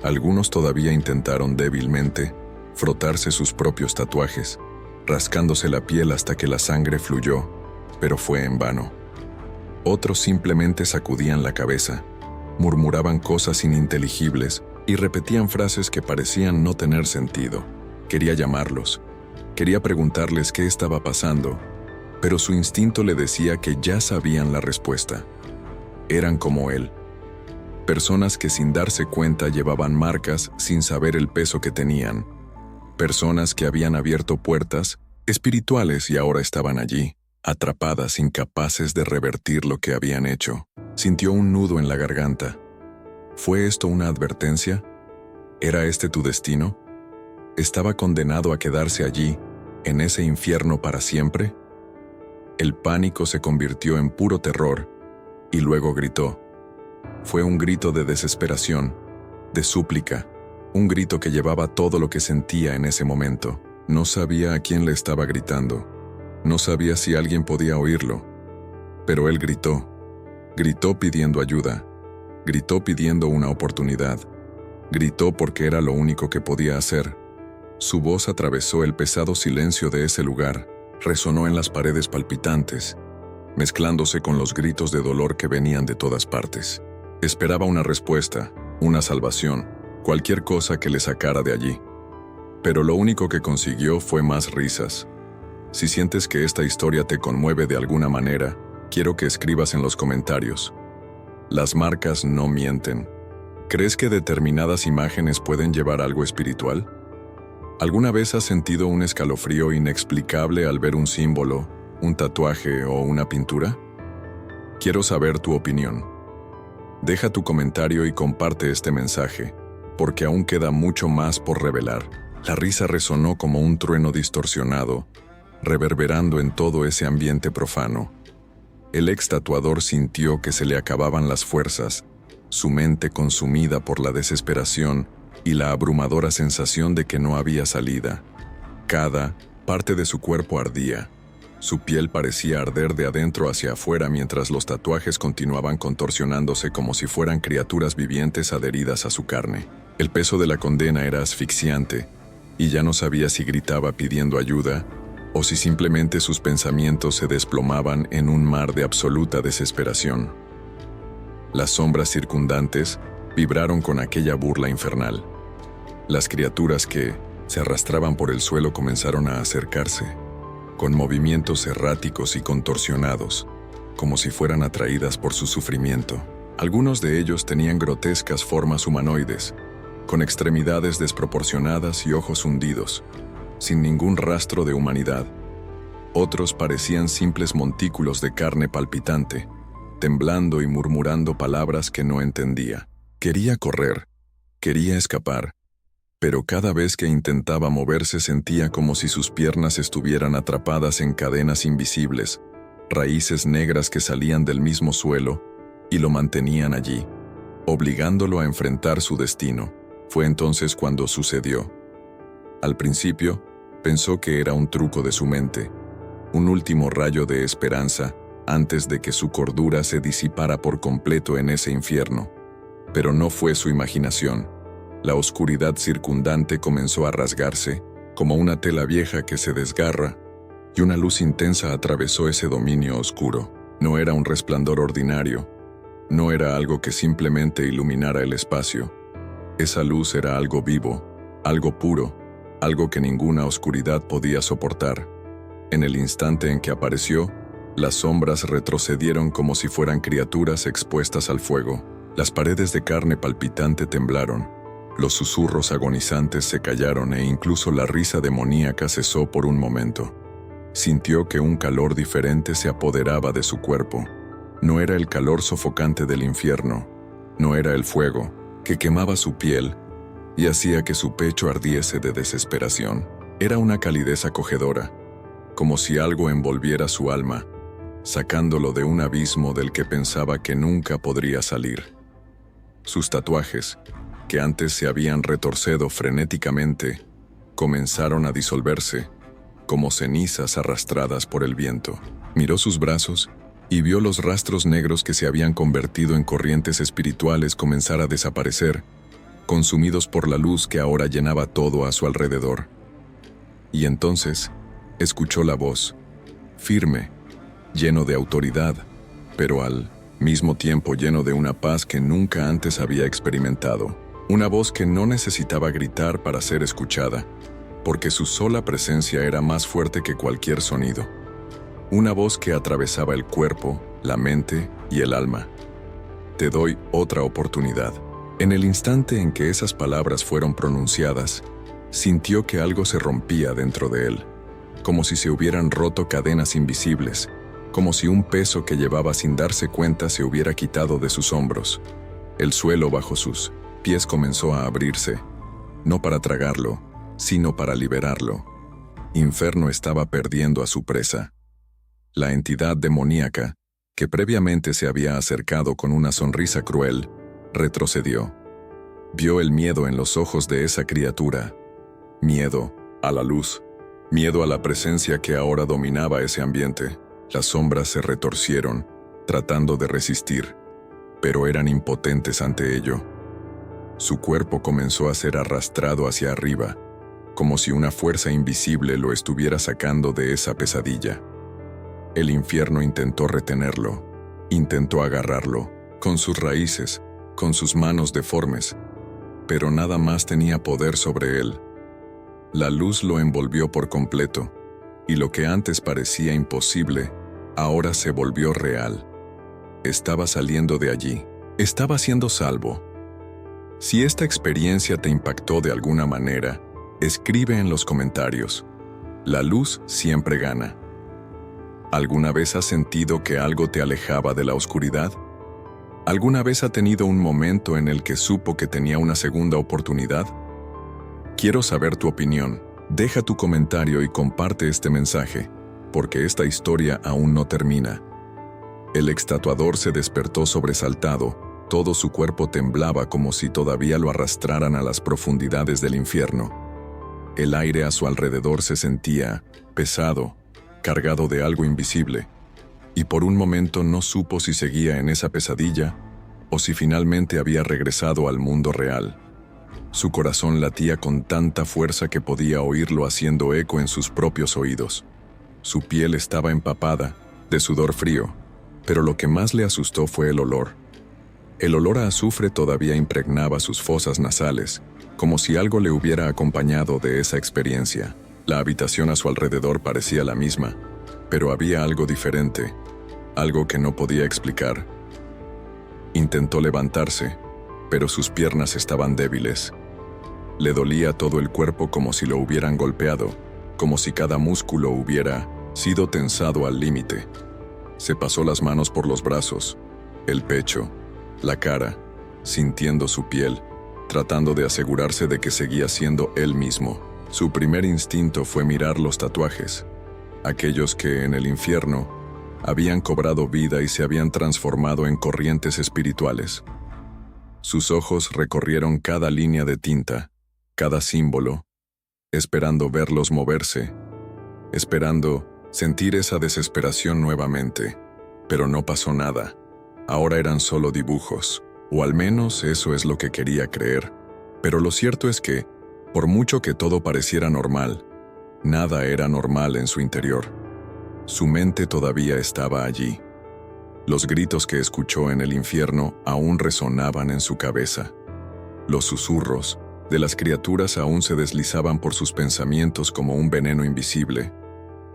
Algunos todavía intentaron débilmente frotarse sus propios tatuajes, rascándose la piel hasta que la sangre fluyó, pero fue en vano. Otros simplemente sacudían la cabeza, murmuraban cosas ininteligibles y repetían frases que parecían no tener sentido. Quería llamarlos, quería preguntarles qué estaba pasando, pero su instinto le decía que ya sabían la respuesta. Eran como él. Personas que sin darse cuenta llevaban marcas sin saber el peso que tenían. Personas que habían abierto puertas espirituales y ahora estaban allí, atrapadas, incapaces de revertir lo que habían hecho. Sintió un nudo en la garganta. ¿Fue esto una advertencia? ¿Era este tu destino? ¿Estaba condenado a quedarse allí, en ese infierno para siempre? El pánico se convirtió en puro terror, y luego gritó. Fue un grito de desesperación, de súplica, un grito que llevaba todo lo que sentía en ese momento. No sabía a quién le estaba gritando, no sabía si alguien podía oírlo, pero él gritó pidiendo ayuda, gritó pidiendo una oportunidad, gritó porque era lo único que podía hacer. Su voz atravesó el pesado silencio de ese lugar, resonó en las paredes palpitantes, mezclándose con los gritos de dolor que venían de todas partes. Esperaba una respuesta, una salvación, cualquier cosa que le sacara de allí. Pero lo único que consiguió fue más risas. Si sientes que esta historia te conmueve de alguna manera, quiero que escribas en los comentarios. Las marcas no mienten. ¿Crees que determinadas imágenes pueden llevar algo espiritual? ¿Alguna vez has sentido un escalofrío inexplicable al ver un símbolo, un tatuaje o una pintura? Quiero saber tu opinión. Deja tu comentario y comparte este mensaje, porque aún queda mucho más por revelar. La risa resonó como un trueno distorsionado, reverberando en todo ese ambiente profano. El ex tatuador sintió que se le acababan las fuerzas, su mente consumida por la desesperación y la abrumadora sensación de que no había salida. Cada parte de su cuerpo ardía. Su piel parecía arder de adentro hacia afuera mientras los tatuajes continuaban contorsionándose como si fueran criaturas vivientes adheridas a su carne. El peso de la condena era asfixiante, y ya no sabía si gritaba pidiendo ayuda o si simplemente sus pensamientos se desplomaban en un mar de absoluta desesperación. Las sombras circundantes vibraron con aquella burla infernal. Las criaturas que se arrastraban por el suelo comenzaron a acercarse, con movimientos erráticos y contorsionados, como si fueran atraídas por su sufrimiento. Algunos de ellos tenían grotescas formas humanoides, con extremidades desproporcionadas y ojos hundidos, sin ningún rastro de humanidad. Otros parecían simples montículos de carne palpitante, temblando y murmurando palabras que no entendía. Quería correr, quería escapar, pero cada vez que intentaba moverse sentía como si sus piernas estuvieran atrapadas en cadenas invisibles, raíces negras que salían del mismo suelo y lo mantenían allí, obligándolo a enfrentar su destino. Fue entonces cuando sucedió. Al principio, pensó que era un truco de su mente, un último rayo de esperanza antes de que su cordura se disipara por completo en ese infierno. Pero no fue su imaginación. La oscuridad circundante comenzó a rasgarse, como una tela vieja que se desgarra, y una luz intensa atravesó ese dominio oscuro. No era un resplandor ordinario, no era algo que simplemente iluminara el espacio. Esa luz era algo vivo, algo puro, algo que ninguna oscuridad podía soportar. En el instante en que apareció, las sombras retrocedieron como si fueran criaturas expuestas al fuego. Las paredes de carne palpitante temblaron, los susurros agonizantes se callaron e incluso la risa demoníaca cesó por un momento. Sintió que un calor diferente se apoderaba de su cuerpo. No era el calor sofocante del infierno, no era el fuego que quemaba su piel y hacía que su pecho ardiese de desesperación. Era una calidez acogedora, como si algo envolviera su alma, sacándolo de un abismo del que pensaba que nunca podría salir. Sus tatuajes, que antes se habían retorcido frenéticamente, comenzaron a disolverse, como cenizas arrastradas por el viento. Miró sus brazos y vio los rastros negros que se habían convertido en corrientes espirituales comenzar a desaparecer, consumidos por la luz que ahora llenaba todo a su alrededor. Y entonces, escuchó la voz, firme, lleno de autoridad, pero al mismo tiempo lleno de una paz que nunca antes había experimentado. Una voz que no necesitaba gritar para ser escuchada, porque su sola presencia era más fuerte que cualquier sonido. Una voz que atravesaba el cuerpo, la mente y el alma. Te doy otra oportunidad. En el instante en que esas palabras fueron pronunciadas, sintió que algo se rompía dentro de él, como si se hubieran roto cadenas invisibles, como si un peso que llevaba sin darse cuenta se hubiera quitado de sus hombros. El suelo bajo sus pies comenzó a abrirse, no para tragarlo, sino para liberarlo. Inferno estaba perdiendo a su presa. La entidad demoníaca, que previamente se había acercado con una sonrisa cruel, retrocedió. Vio el miedo en los ojos de esa criatura. Miedo a la luz. Miedo a la presencia que ahora dominaba ese ambiente. Las sombras se retorcieron, tratando de resistir, pero eran impotentes ante ello. Su cuerpo comenzó a ser arrastrado hacia arriba, como si una fuerza invisible lo estuviera sacando de esa pesadilla. El infierno intentó retenerlo, intentó agarrarlo, con sus raíces, con sus manos deformes, pero nada más tenía poder sobre él. La luz lo envolvió por completo, y lo que antes parecía imposible, ahora se volvió real. Estaba saliendo de allí, estaba siendo salvo. Si esta experiencia te impactó de alguna manera, escribe en los comentarios. La luz siempre gana. ¿Alguna vez has sentido que algo te alejaba de la oscuridad? ¿Alguna vez ha tenido un momento en el que supo que tenía una segunda oportunidad? Quiero saber tu opinión. Deja tu comentario y comparte este mensaje, porque esta historia aún no termina. El extatuador se despertó sobresaltado, todo su cuerpo temblaba como si todavía lo arrastraran a las profundidades del infierno. El aire a su alrededor se sentía pesado, cargado de algo invisible, y por un momento no supo si seguía en esa pesadilla o si finalmente había regresado al mundo real. Su corazón latía con tanta fuerza que podía oírlo haciendo eco en sus propios oídos. Su piel estaba empapada de sudor frío, pero lo que más le asustó fue el olor. El olor a azufre todavía impregnaba sus fosas nasales, como si algo le hubiera acompañado de esa experiencia. La habitación a su alrededor parecía la misma, pero había algo diferente, algo que no podía explicar. Intentó levantarse, pero sus piernas estaban débiles. Le dolía todo el cuerpo como si lo hubieran golpeado, como si cada músculo hubiera sido tensado al límite. Se pasó las manos por los brazos, el pecho, la cara, sintiendo su piel, tratando de asegurarse de que seguía siendo él mismo. Su primer instinto fue mirar los tatuajes, aquellos que en el infierno habían cobrado vida y se habían transformado en corrientes espirituales. Sus ojos recorrieron cada línea de tinta, cada símbolo, esperando verlos moverse, esperando sentir esa desesperación nuevamente. Pero no pasó nada. Ahora eran solo dibujos, o al menos eso es lo que quería creer. Pero lo cierto es que, por mucho que todo pareciera normal, nada era normal en su interior. Su mente todavía estaba allí. Los gritos que escuchó en el infierno aún resonaban en su cabeza. Los susurros de las criaturas aún se deslizaban por sus pensamientos como un veneno invisible.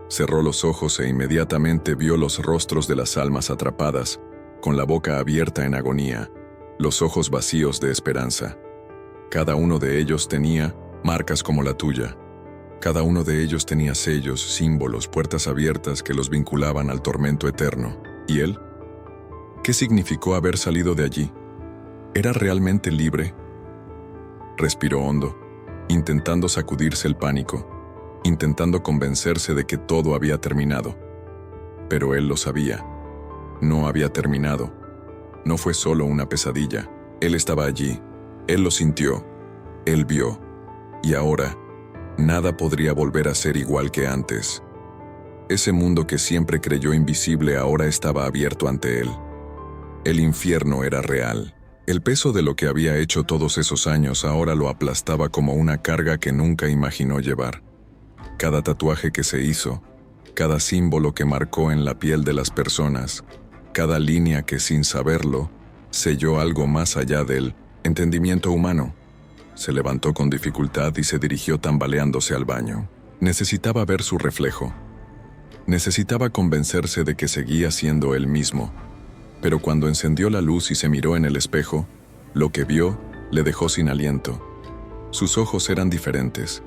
Cerró los ojos e inmediatamente vio los rostros de las almas atrapadas, con la boca abierta en agonía, los ojos vacíos de esperanza. Cada uno de ellos tenía marcas como la tuya. Cada uno de ellos tenía sellos, símbolos, puertas abiertas que los vinculaban al tormento eterno. ¿Y él? ¿Qué significó haber salido de allí? ¿Era realmente libre? Respiró hondo, intentando sacudirse el pánico, intentando convencerse de que todo había terminado. Pero él lo sabía. No había terminado. No fue solo una pesadilla. Él estaba allí. Él lo sintió. Él vio. Y ahora, nada podría volver a ser igual que antes. Ese mundo que siempre creyó invisible ahora estaba abierto ante él. El infierno era real. El peso de lo que había hecho todos esos años ahora lo aplastaba como una carga que nunca imaginó llevar. Cada tatuaje que se hizo, cada símbolo que marcó en la piel de las personas, cada línea que sin saberlo selló algo más allá del entendimiento humano. Se levantó con dificultad y se dirigió tambaleándose al baño. Necesitaba ver su reflejo. Necesitaba convencerse de que seguía siendo él mismo. Pero cuando encendió la luz y se miró en el espejo, lo que vio le dejó sin aliento. Sus ojos eran diferentes.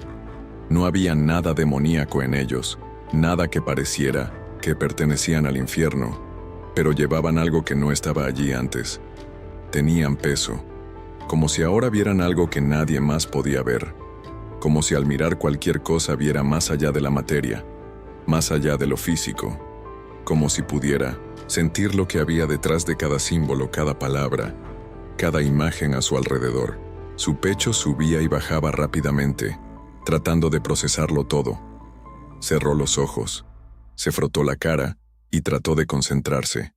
No había nada demoníaco en ellos, nada que pareciera que pertenecían al infierno, pero llevaban algo que no estaba allí antes. Tenían peso, como si ahora vieran algo que nadie más podía ver, como si al mirar cualquier cosa viera más allá de la materia, más allá de lo físico, como si pudiera sentir lo que había detrás de cada símbolo, cada palabra, cada imagen a su alrededor. Su pecho subía y bajaba rápidamente, tratando de procesarlo todo. Cerró los ojos, se frotó la cara y trató de concentrarse.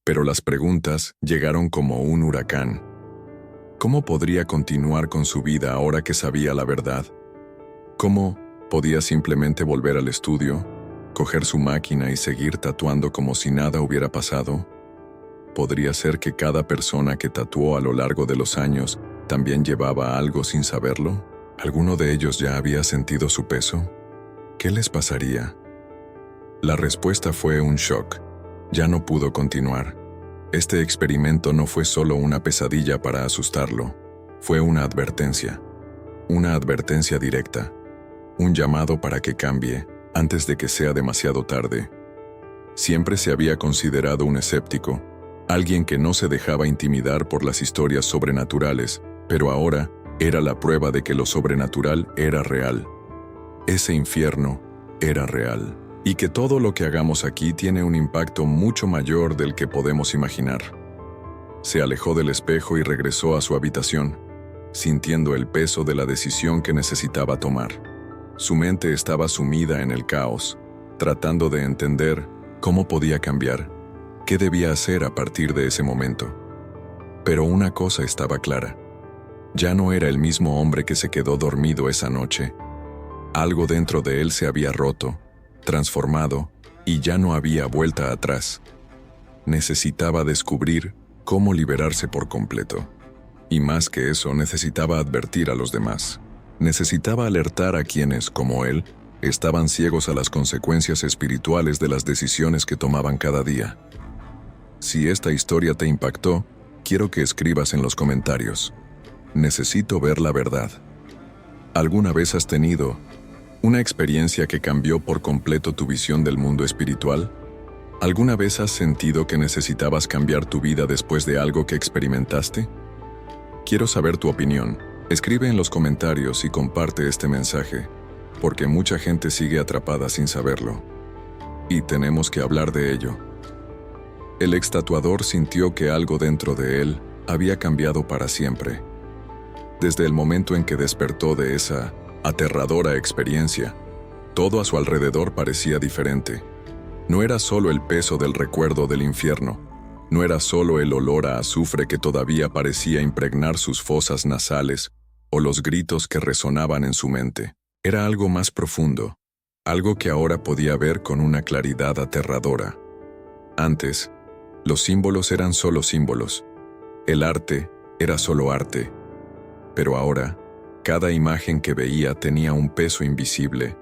Pero las preguntas llegaron como un huracán. ¿Cómo podría continuar con su vida ahora que sabía la verdad? ¿Cómo podía simplemente volver al estudio, coger su máquina y seguir tatuando como si nada hubiera pasado? ¿Podría ser que cada persona que tatuó a lo largo de los años también llevaba algo sin saberlo? ¿Alguno de ellos ya había sentido su peso? ¿Qué les pasaría? La respuesta fue un shock. Ya no pudo continuar. Este experimento no fue solo una pesadilla para asustarlo, fue una advertencia directa, un llamado para que cambie antes de que sea demasiado tarde. Siempre se había considerado un escéptico, alguien que no se dejaba intimidar por las historias sobrenaturales, pero ahora era la prueba de que lo sobrenatural era real. Ese infierno era real, y que todo lo que hagamos aquí tiene un impacto mucho mayor del que podemos imaginar. Se alejó del espejo y regresó a su habitación, sintiendo el peso de la decisión que necesitaba tomar. Su mente estaba sumida en el caos, tratando de entender cómo podía cambiar, qué debía hacer a partir de ese momento. Pero una cosa estaba clara. Ya no era el mismo hombre que se quedó dormido esa noche. Algo dentro de él se había roto, transformado, y ya no había vuelta atrás. Necesitaba descubrir cómo liberarse por completo. Y más que eso, necesitaba advertir a los demás. Necesitaba alertar a quienes, como él, estaban ciegos a las consecuencias espirituales de las decisiones que tomaban cada día. Si esta historia te impactó, quiero que escribas en los comentarios: necesito ver la verdad. ¿Alguna vez has tenido una experiencia que cambió por completo tu visión del mundo espiritual? ¿Alguna vez has sentido que necesitabas cambiar tu vida después de algo que experimentaste? Quiero saber tu opinión. Escribe en los comentarios y comparte este mensaje, porque mucha gente sigue atrapada sin saberlo. Y tenemos que hablar de ello. El ex tatuador sintió que algo dentro de él había cambiado para siempre. Desde el momento en que despertó de esa aterradora experiencia, todo a su alrededor parecía diferente. No era solo el peso del recuerdo del infierno, no era solo el olor a azufre que todavía parecía impregnar sus fosas nasales o los gritos que resonaban en su mente. Era algo más profundo, algo que ahora podía ver con una claridad aterradora. Antes, los símbolos eran solo símbolos. El arte era solo arte. Pero ahora, cada imagen que veía tenía un peso invisible,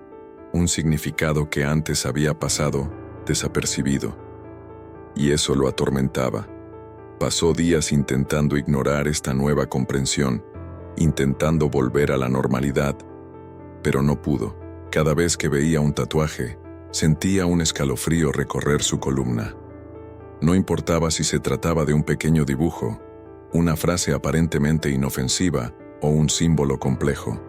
un significado que antes había pasado desapercibido. Y eso lo atormentaba. Pasó días intentando ignorar esta nueva comprensión, intentando volver a la normalidad, pero no pudo. Cada vez que veía un tatuaje, sentía un escalofrío recorrer su columna. No importaba si se trataba de un pequeño dibujo, una frase aparentemente inofensiva o un símbolo complejo.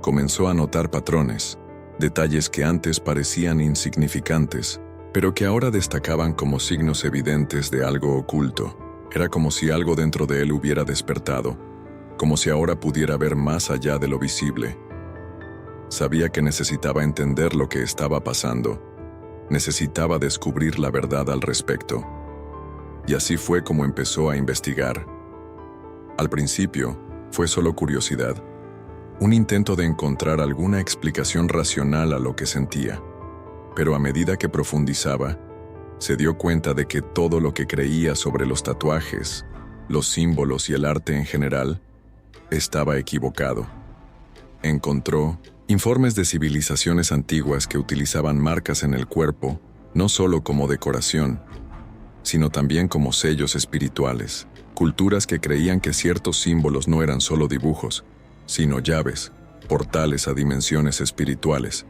Comenzó a notar patrones, detalles que antes parecían insignificantes, pero que ahora destacaban como signos evidentes de algo oculto. Era como si algo dentro de él hubiera despertado, como si ahora pudiera ver más allá de lo visible. Sabía que necesitaba entender lo que estaba pasando. Necesitaba descubrir la verdad al respecto. Y así fue como empezó a investigar. Al principio, fue solo curiosidad, un intento de encontrar alguna explicación racional a lo que sentía. Pero a medida que profundizaba, se dio cuenta de que todo lo que creía sobre los tatuajes, los símbolos y el arte en general, estaba equivocado. Encontró informes de civilizaciones antiguas que utilizaban marcas en el cuerpo, no solo como decoración, sino también como sellos espirituales. Culturas que creían que ciertos símbolos no eran solo dibujos, sino llaves, portales a dimensiones espirituales.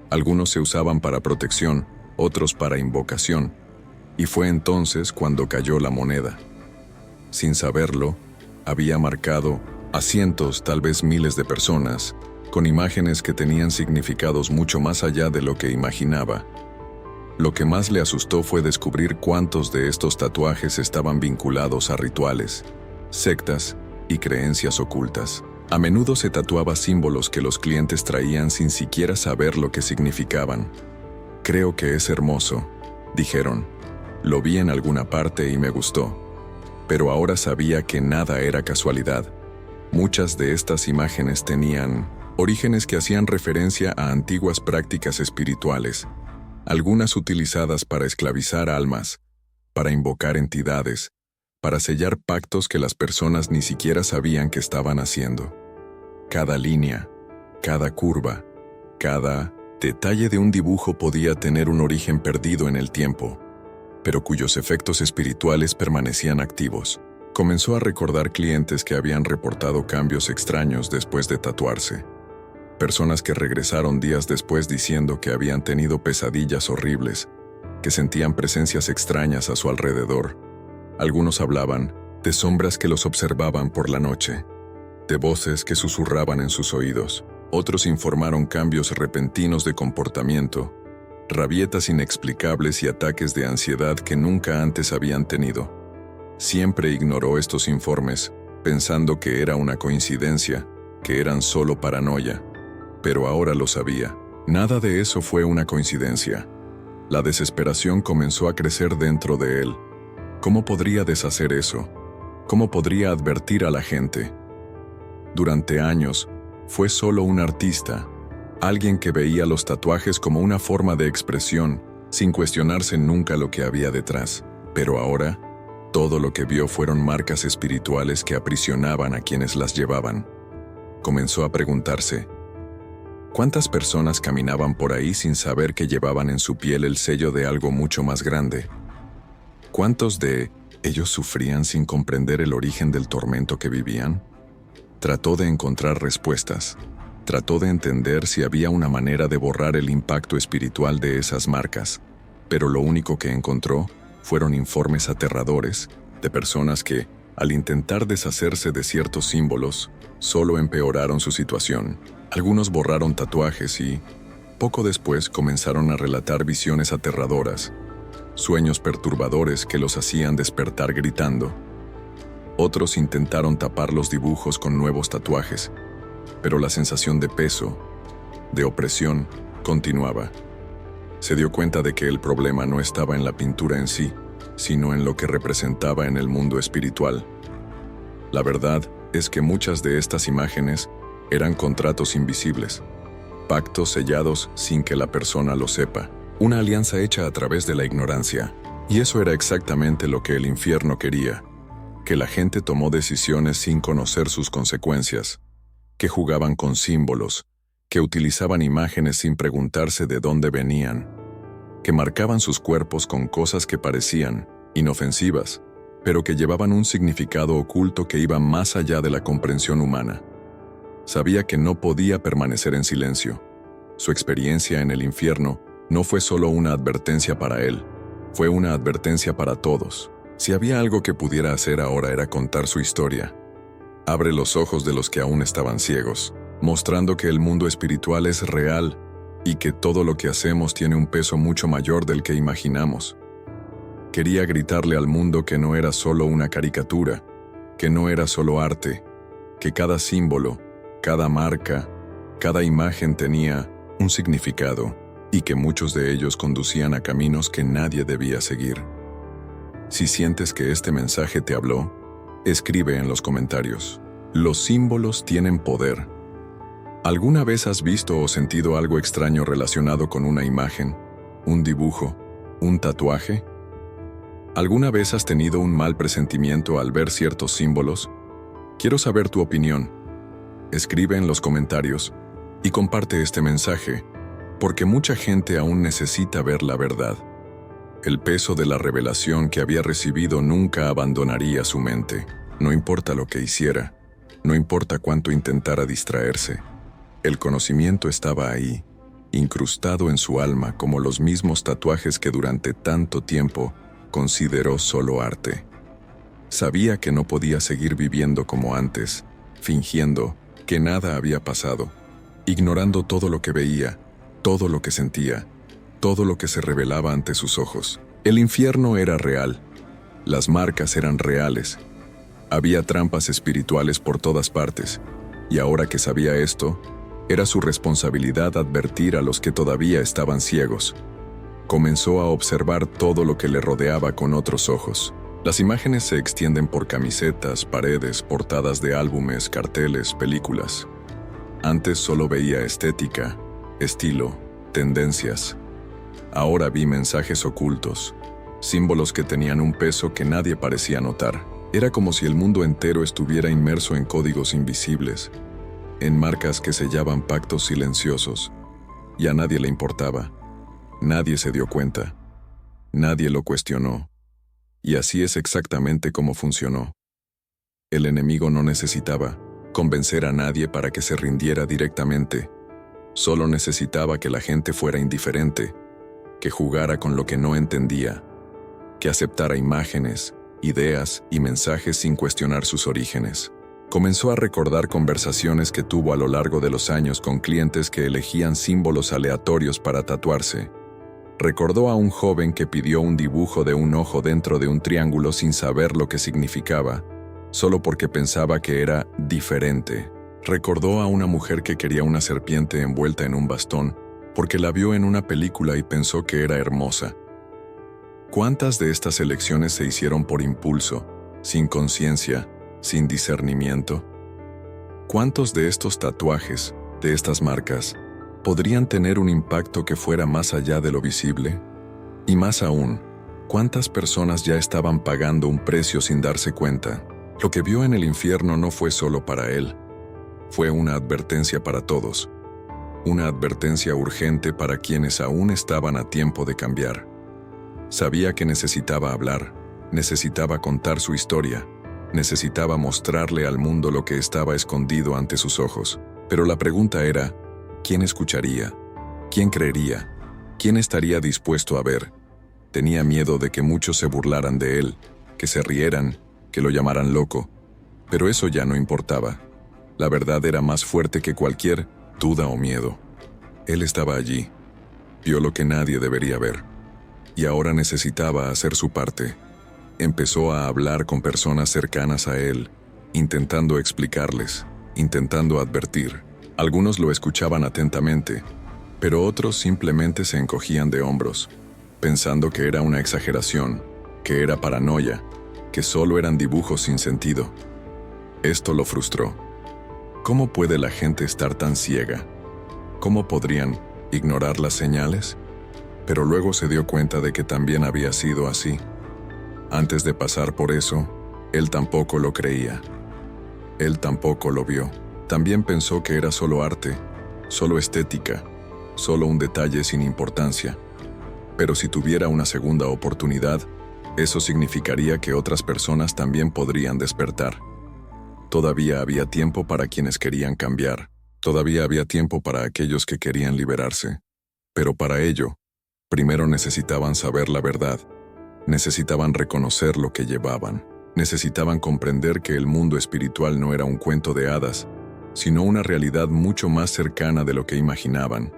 Algunos se usaban para protección, otros para invocación, y fue entonces cuando cayó la moneda. Sin saberlo, había marcado a cientos, tal vez miles de personas, con imágenes que tenían significados mucho más allá de lo que imaginaba. Lo que más le asustó fue descubrir cuántos de estos tatuajes estaban vinculados a rituales, sectas y creencias ocultas. A menudo se tatuaba símbolos que los clientes traían sin siquiera saber lo que significaban. «Creo que es hermoso», dijeron. «Lo vi en alguna parte y me gustó». Pero ahora sabía que nada era casualidad. Muchas de estas imágenes tenían Orígenes que hacían referencia a antiguas prácticas espirituales, algunas utilizadas para esclavizar almas, para invocar entidades, para sellar pactos que las personas ni siquiera sabían que estaban haciendo. Cada línea, cada curva, cada detalle de un dibujo podía tener un origen perdido en el tiempo, pero cuyos efectos espirituales permanecían activos. Comenzó a recordar clientes que habían reportado cambios extraños después de tatuarse. Personas que regresaron días después diciendo que habían tenido pesadillas horribles, que sentían presencias extrañas a su alrededor. Algunos hablaban de sombras que los observaban por la noche, de voces que susurraban en sus oídos. Otros informaron cambios repentinos de comportamiento, rabietas inexplicables y ataques de ansiedad que nunca antes habían tenido. Siempre ignoró estos informes, pensando que era una coincidencia, que eran solo paranoia. Pero ahora lo sabía. Nada de eso fue una coincidencia. La desesperación comenzó a crecer dentro de él. ¿Cómo podría deshacer eso? ¿Cómo podría advertir a la gente? Durante años, fue solo un artista, alguien que veía los tatuajes como una forma de expresión, sin cuestionarse nunca lo que había detrás. Pero ahora, todo lo que vio fueron marcas espirituales que aprisionaban a quienes las llevaban. Comenzó a preguntarse, ¿cuántas personas caminaban por ahí sin saber que llevaban en su piel el sello de algo mucho más grande? ¿Cuántos de ellos sufrían sin comprender el origen del tormento que vivían? Trató de encontrar respuestas. Trató de entender si había una manera de borrar el impacto espiritual de esas marcas, pero lo único que encontró fueron informes aterradores de personas que, al intentar deshacerse de ciertos símbolos, solo empeoraron su situación. Algunos borraron tatuajes y, poco después, comenzaron a relatar visiones aterradoras, sueños perturbadores que los hacían despertar gritando. Otros intentaron tapar los dibujos con nuevos tatuajes, pero la sensación de peso, de opresión, continuaba. Se dio cuenta de que el problema no estaba en la pintura en sí, sino en lo que representaba en el mundo espiritual. La verdad es que muchas de estas imágenes eran contratos invisibles, pactos sellados sin que la persona lo sepa, una alianza hecha a través de la ignorancia. Y eso era exactamente lo que el infierno quería, que la gente tomó decisiones sin conocer sus consecuencias, que jugaban con símbolos, que utilizaban imágenes sin preguntarse de dónde venían, que marcaban sus cuerpos con cosas que parecían inofensivas, pero que llevaban un significado oculto que iba más allá de la comprensión humana. Sabía que no podía permanecer en silencio. Su experiencia en el infierno no fue solo una advertencia para él, fue una advertencia para todos. Si había algo que pudiera hacer ahora era contar su historia. Abre los ojos de los que aún estaban ciegos, mostrando que el mundo espiritual es real y que todo lo que hacemos tiene un peso mucho mayor del que imaginamos. Quería gritarle al mundo que no era solo una caricatura, que no era solo arte, que cada símbolo, cada marca, cada imagen tenía un significado y que muchos de ellos conducían a caminos que nadie debía seguir. Si sientes que este mensaje te habló, escribe en los comentarios. Los símbolos tienen poder. ¿Alguna vez has visto o sentido algo extraño relacionado con una imagen, un dibujo, un tatuaje? ¿Alguna vez has tenido un mal presentimiento al ver ciertos símbolos? Quiero saber tu opinión. Escribe en los comentarios y comparte este mensaje, porque mucha gente aún necesita ver la verdad. El peso de la revelación que había recibido nunca abandonaría su mente. No importa lo que hiciera, no importa cuánto intentara distraerse. El conocimiento estaba ahí, incrustado en su alma como los mismos tatuajes que durante tanto tiempo consideró solo arte. Sabía que no podía seguir viviendo como antes, fingiendo que nada había pasado, ignorando todo lo que veía, todo lo que sentía, todo lo que se revelaba ante sus ojos. El infierno era real, las marcas eran reales, había trampas espirituales por todas partes, y ahora que sabía esto, era su responsabilidad advertir a los que todavía estaban ciegos. Comenzó a observar todo lo que le rodeaba con otros ojos. Las imágenes se extienden por camisetas, paredes, portadas de álbumes, carteles, películas. Antes solo veía estética, estilo, tendencias. Ahora vi mensajes ocultos, símbolos que tenían un peso que nadie parecía notar. Era como si el mundo entero estuviera inmerso en códigos invisibles, en marcas que sellaban pactos silenciosos, y a nadie le importaba. Nadie se dio cuenta. Nadie lo cuestionó. Y así es exactamente como funcionó. El enemigo no necesitaba convencer a nadie para que se rindiera directamente. Solo necesitaba que la gente fuera indiferente, que jugara con lo que no entendía, que aceptara imágenes, ideas y mensajes sin cuestionar sus orígenes. Comenzó a recordar conversaciones que tuvo a lo largo de los años con clientes que elegían símbolos aleatorios para tatuarse. Recordó a un joven que pidió un dibujo de un ojo dentro de un triángulo sin saber lo que significaba, solo porque pensaba que era diferente. Recordó a una mujer que quería una serpiente envuelta en un bastón, porque la vio en una película y pensó que era hermosa. ¿Cuántas de estas elecciones se hicieron por impulso, sin conciencia, sin discernimiento? ¿Cuántos de estos tatuajes, de estas marcas, podrían tener un impacto que fuera más allá de lo visible? Y más aún, ¿cuántas personas ya estaban pagando un precio sin darse cuenta? Lo que vio en el infierno no fue solo para él, fue una advertencia para todos, una advertencia urgente para quienes aún estaban a tiempo de cambiar. Sabía que necesitaba hablar, necesitaba contar su historia, necesitaba mostrarle al mundo lo que estaba escondido ante sus ojos. Pero la pregunta era, ¿quién escucharía? ¿Quién creería? ¿Quién estaría dispuesto a ver? Tenía miedo de que muchos se burlaran de él, que se rieran, que lo llamaran loco. Pero eso ya no importaba. La verdad era más fuerte que cualquier duda o miedo. Él estaba allí, vio lo que nadie debería ver. Y ahora necesitaba hacer su parte. Empezó a hablar con personas cercanas a él, intentando explicarles, intentando advertir. Algunos lo escuchaban atentamente, pero otros simplemente se encogían de hombros, pensando que era una exageración, que era paranoia, que solo eran dibujos sin sentido. Esto lo frustró. ¿Cómo puede la gente estar tan ciega? ¿Cómo podrían ignorar las señales? Pero luego se dio cuenta de que también había sido así. Antes de pasar por eso, él tampoco lo creía. Él tampoco lo vio. También pensó que era solo arte, solo estética, solo un detalle sin importancia. Pero si tuviera una segunda oportunidad, eso significaría que otras personas también podrían despertar. Todavía había tiempo para quienes querían cambiar. Todavía había tiempo para aquellos que querían liberarse. Pero para ello, primero necesitaban saber la verdad. Necesitaban reconocer lo que llevaban. Necesitaban comprender que el mundo espiritual no era un cuento de hadas, sino una realidad mucho más cercana de lo que imaginaban.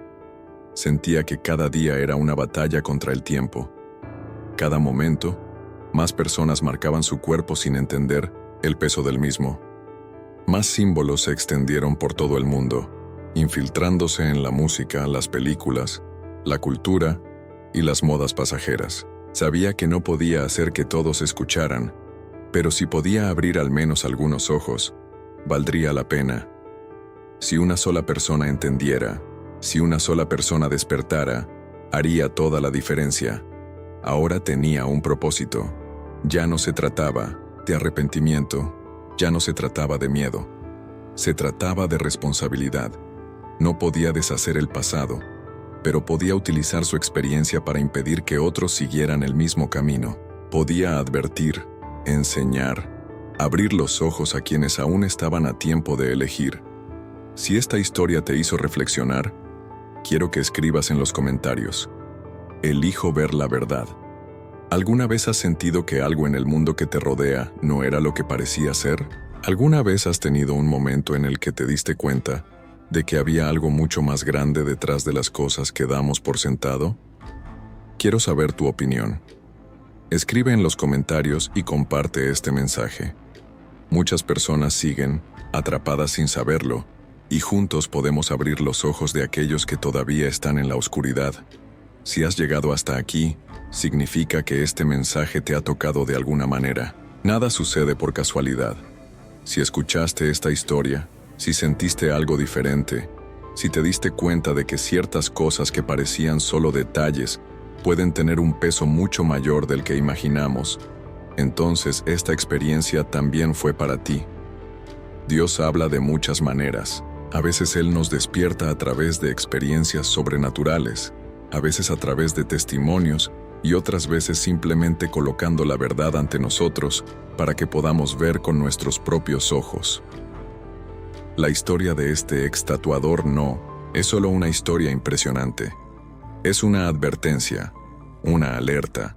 Sentía que cada día era una batalla contra el tiempo. Cada momento, más personas marcaban su cuerpo sin entender el peso del mismo. Más símbolos se extendieron por todo el mundo, infiltrándose en la música, las películas, la cultura y las modas pasajeras. Sabía que no podía hacer que todos escucharan, pero si podía abrir al menos algunos ojos, valdría la pena. Si una sola persona entendiera, si una sola persona despertara, haría toda la diferencia. Ahora tenía un propósito. Ya no se trataba de arrepentimiento, ya no se trataba de miedo. Se trataba de responsabilidad. No podía deshacer el pasado, pero podía utilizar su experiencia para impedir que otros siguieran el mismo camino. Podía advertir, enseñar, abrir los ojos a quienes aún estaban a tiempo de elegir. Si esta historia te hizo reflexionar, quiero que escribas en los comentarios: elijo ver la verdad. ¿Alguna vez has sentido que algo en el mundo que te rodea no era lo que parecía ser? ¿Alguna vez has tenido un momento en el que te diste cuenta de que había algo mucho más grande detrás de las cosas que damos por sentado? Quiero saber tu opinión. Escribe en los comentarios y comparte este mensaje. Muchas personas siguen atrapadas sin saberlo, y juntos podemos abrir los ojos de aquellos que todavía están en la oscuridad. Si has llegado hasta aquí, significa que este mensaje te ha tocado de alguna manera. Nada sucede por casualidad. Si escuchaste esta historia, Si sentiste algo diferente, si te diste cuenta de que ciertas cosas que parecían solo detalles pueden tener un peso mucho mayor del que imaginamos, entonces esta experiencia también fue para ti. Dios habla de muchas maneras. A veces Él nos despierta a través de experiencias sobrenaturales, a veces a través de testimonios y otras veces simplemente colocando la verdad ante nosotros para que podamos ver con nuestros propios ojos. La historia de este ex tatuador no es solo una historia impresionante. Es una advertencia, una alerta,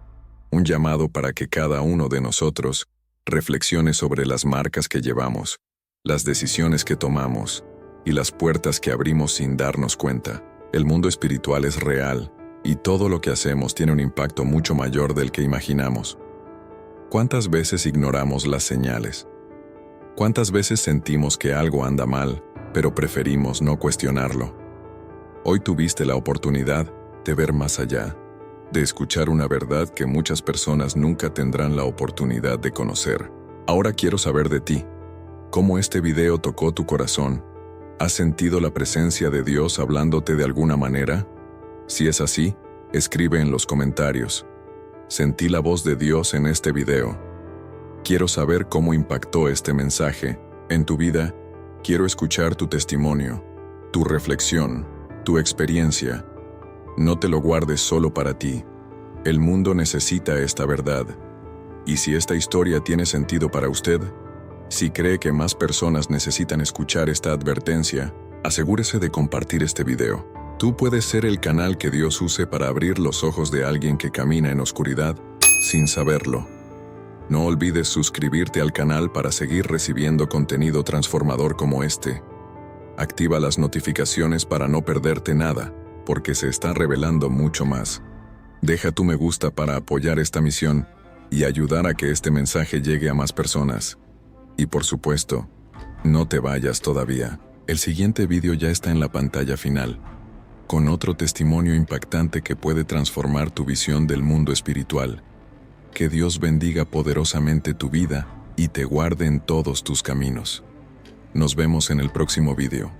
un llamado para que cada uno de nosotros reflexione sobre las marcas que llevamos, las decisiones que tomamos y las puertas que abrimos sin darnos cuenta. El mundo espiritual es real y todo lo que hacemos tiene un impacto mucho mayor del que imaginamos. ¿Cuántas veces ignoramos las señales? ¿Cuántas veces sentimos que algo anda mal, pero preferimos no cuestionarlo? Hoy tuviste la oportunidad de ver más allá, de escuchar una verdad que muchas personas nunca tendrán la oportunidad de conocer. Ahora quiero saber de ti. ¿Cómo este video tocó tu corazón? ¿Has sentido la presencia de Dios hablándote de alguna manera? Si es así, escribe en los comentarios. Sentí la voz de Dios en este video. Quiero saber cómo impactó este mensaje en tu vida. Quiero escuchar tu testimonio, tu reflexión, tu experiencia. No te lo guardes solo para ti. El mundo necesita esta verdad. Y si esta historia tiene sentido para usted, si cree que más personas necesitan escuchar esta advertencia, asegúrese de compartir este video. Tú puedes ser el canal que Dios use para abrir los ojos de alguien que camina en oscuridad sin saberlo. No olvides suscribirte al canal para seguir recibiendo contenido transformador como este. Activa las notificaciones para no perderte nada, porque se está revelando mucho más. Deja tu me gusta para apoyar esta misión y ayudar a que este mensaje llegue a más personas. Y por supuesto, no te vayas todavía. El siguiente vídeo ya está en la pantalla final, con otro testimonio impactante que puede transformar tu visión del mundo espiritual. Que Dios bendiga poderosamente tu vida y te guarde en todos tus caminos. Nos vemos en el próximo vídeo.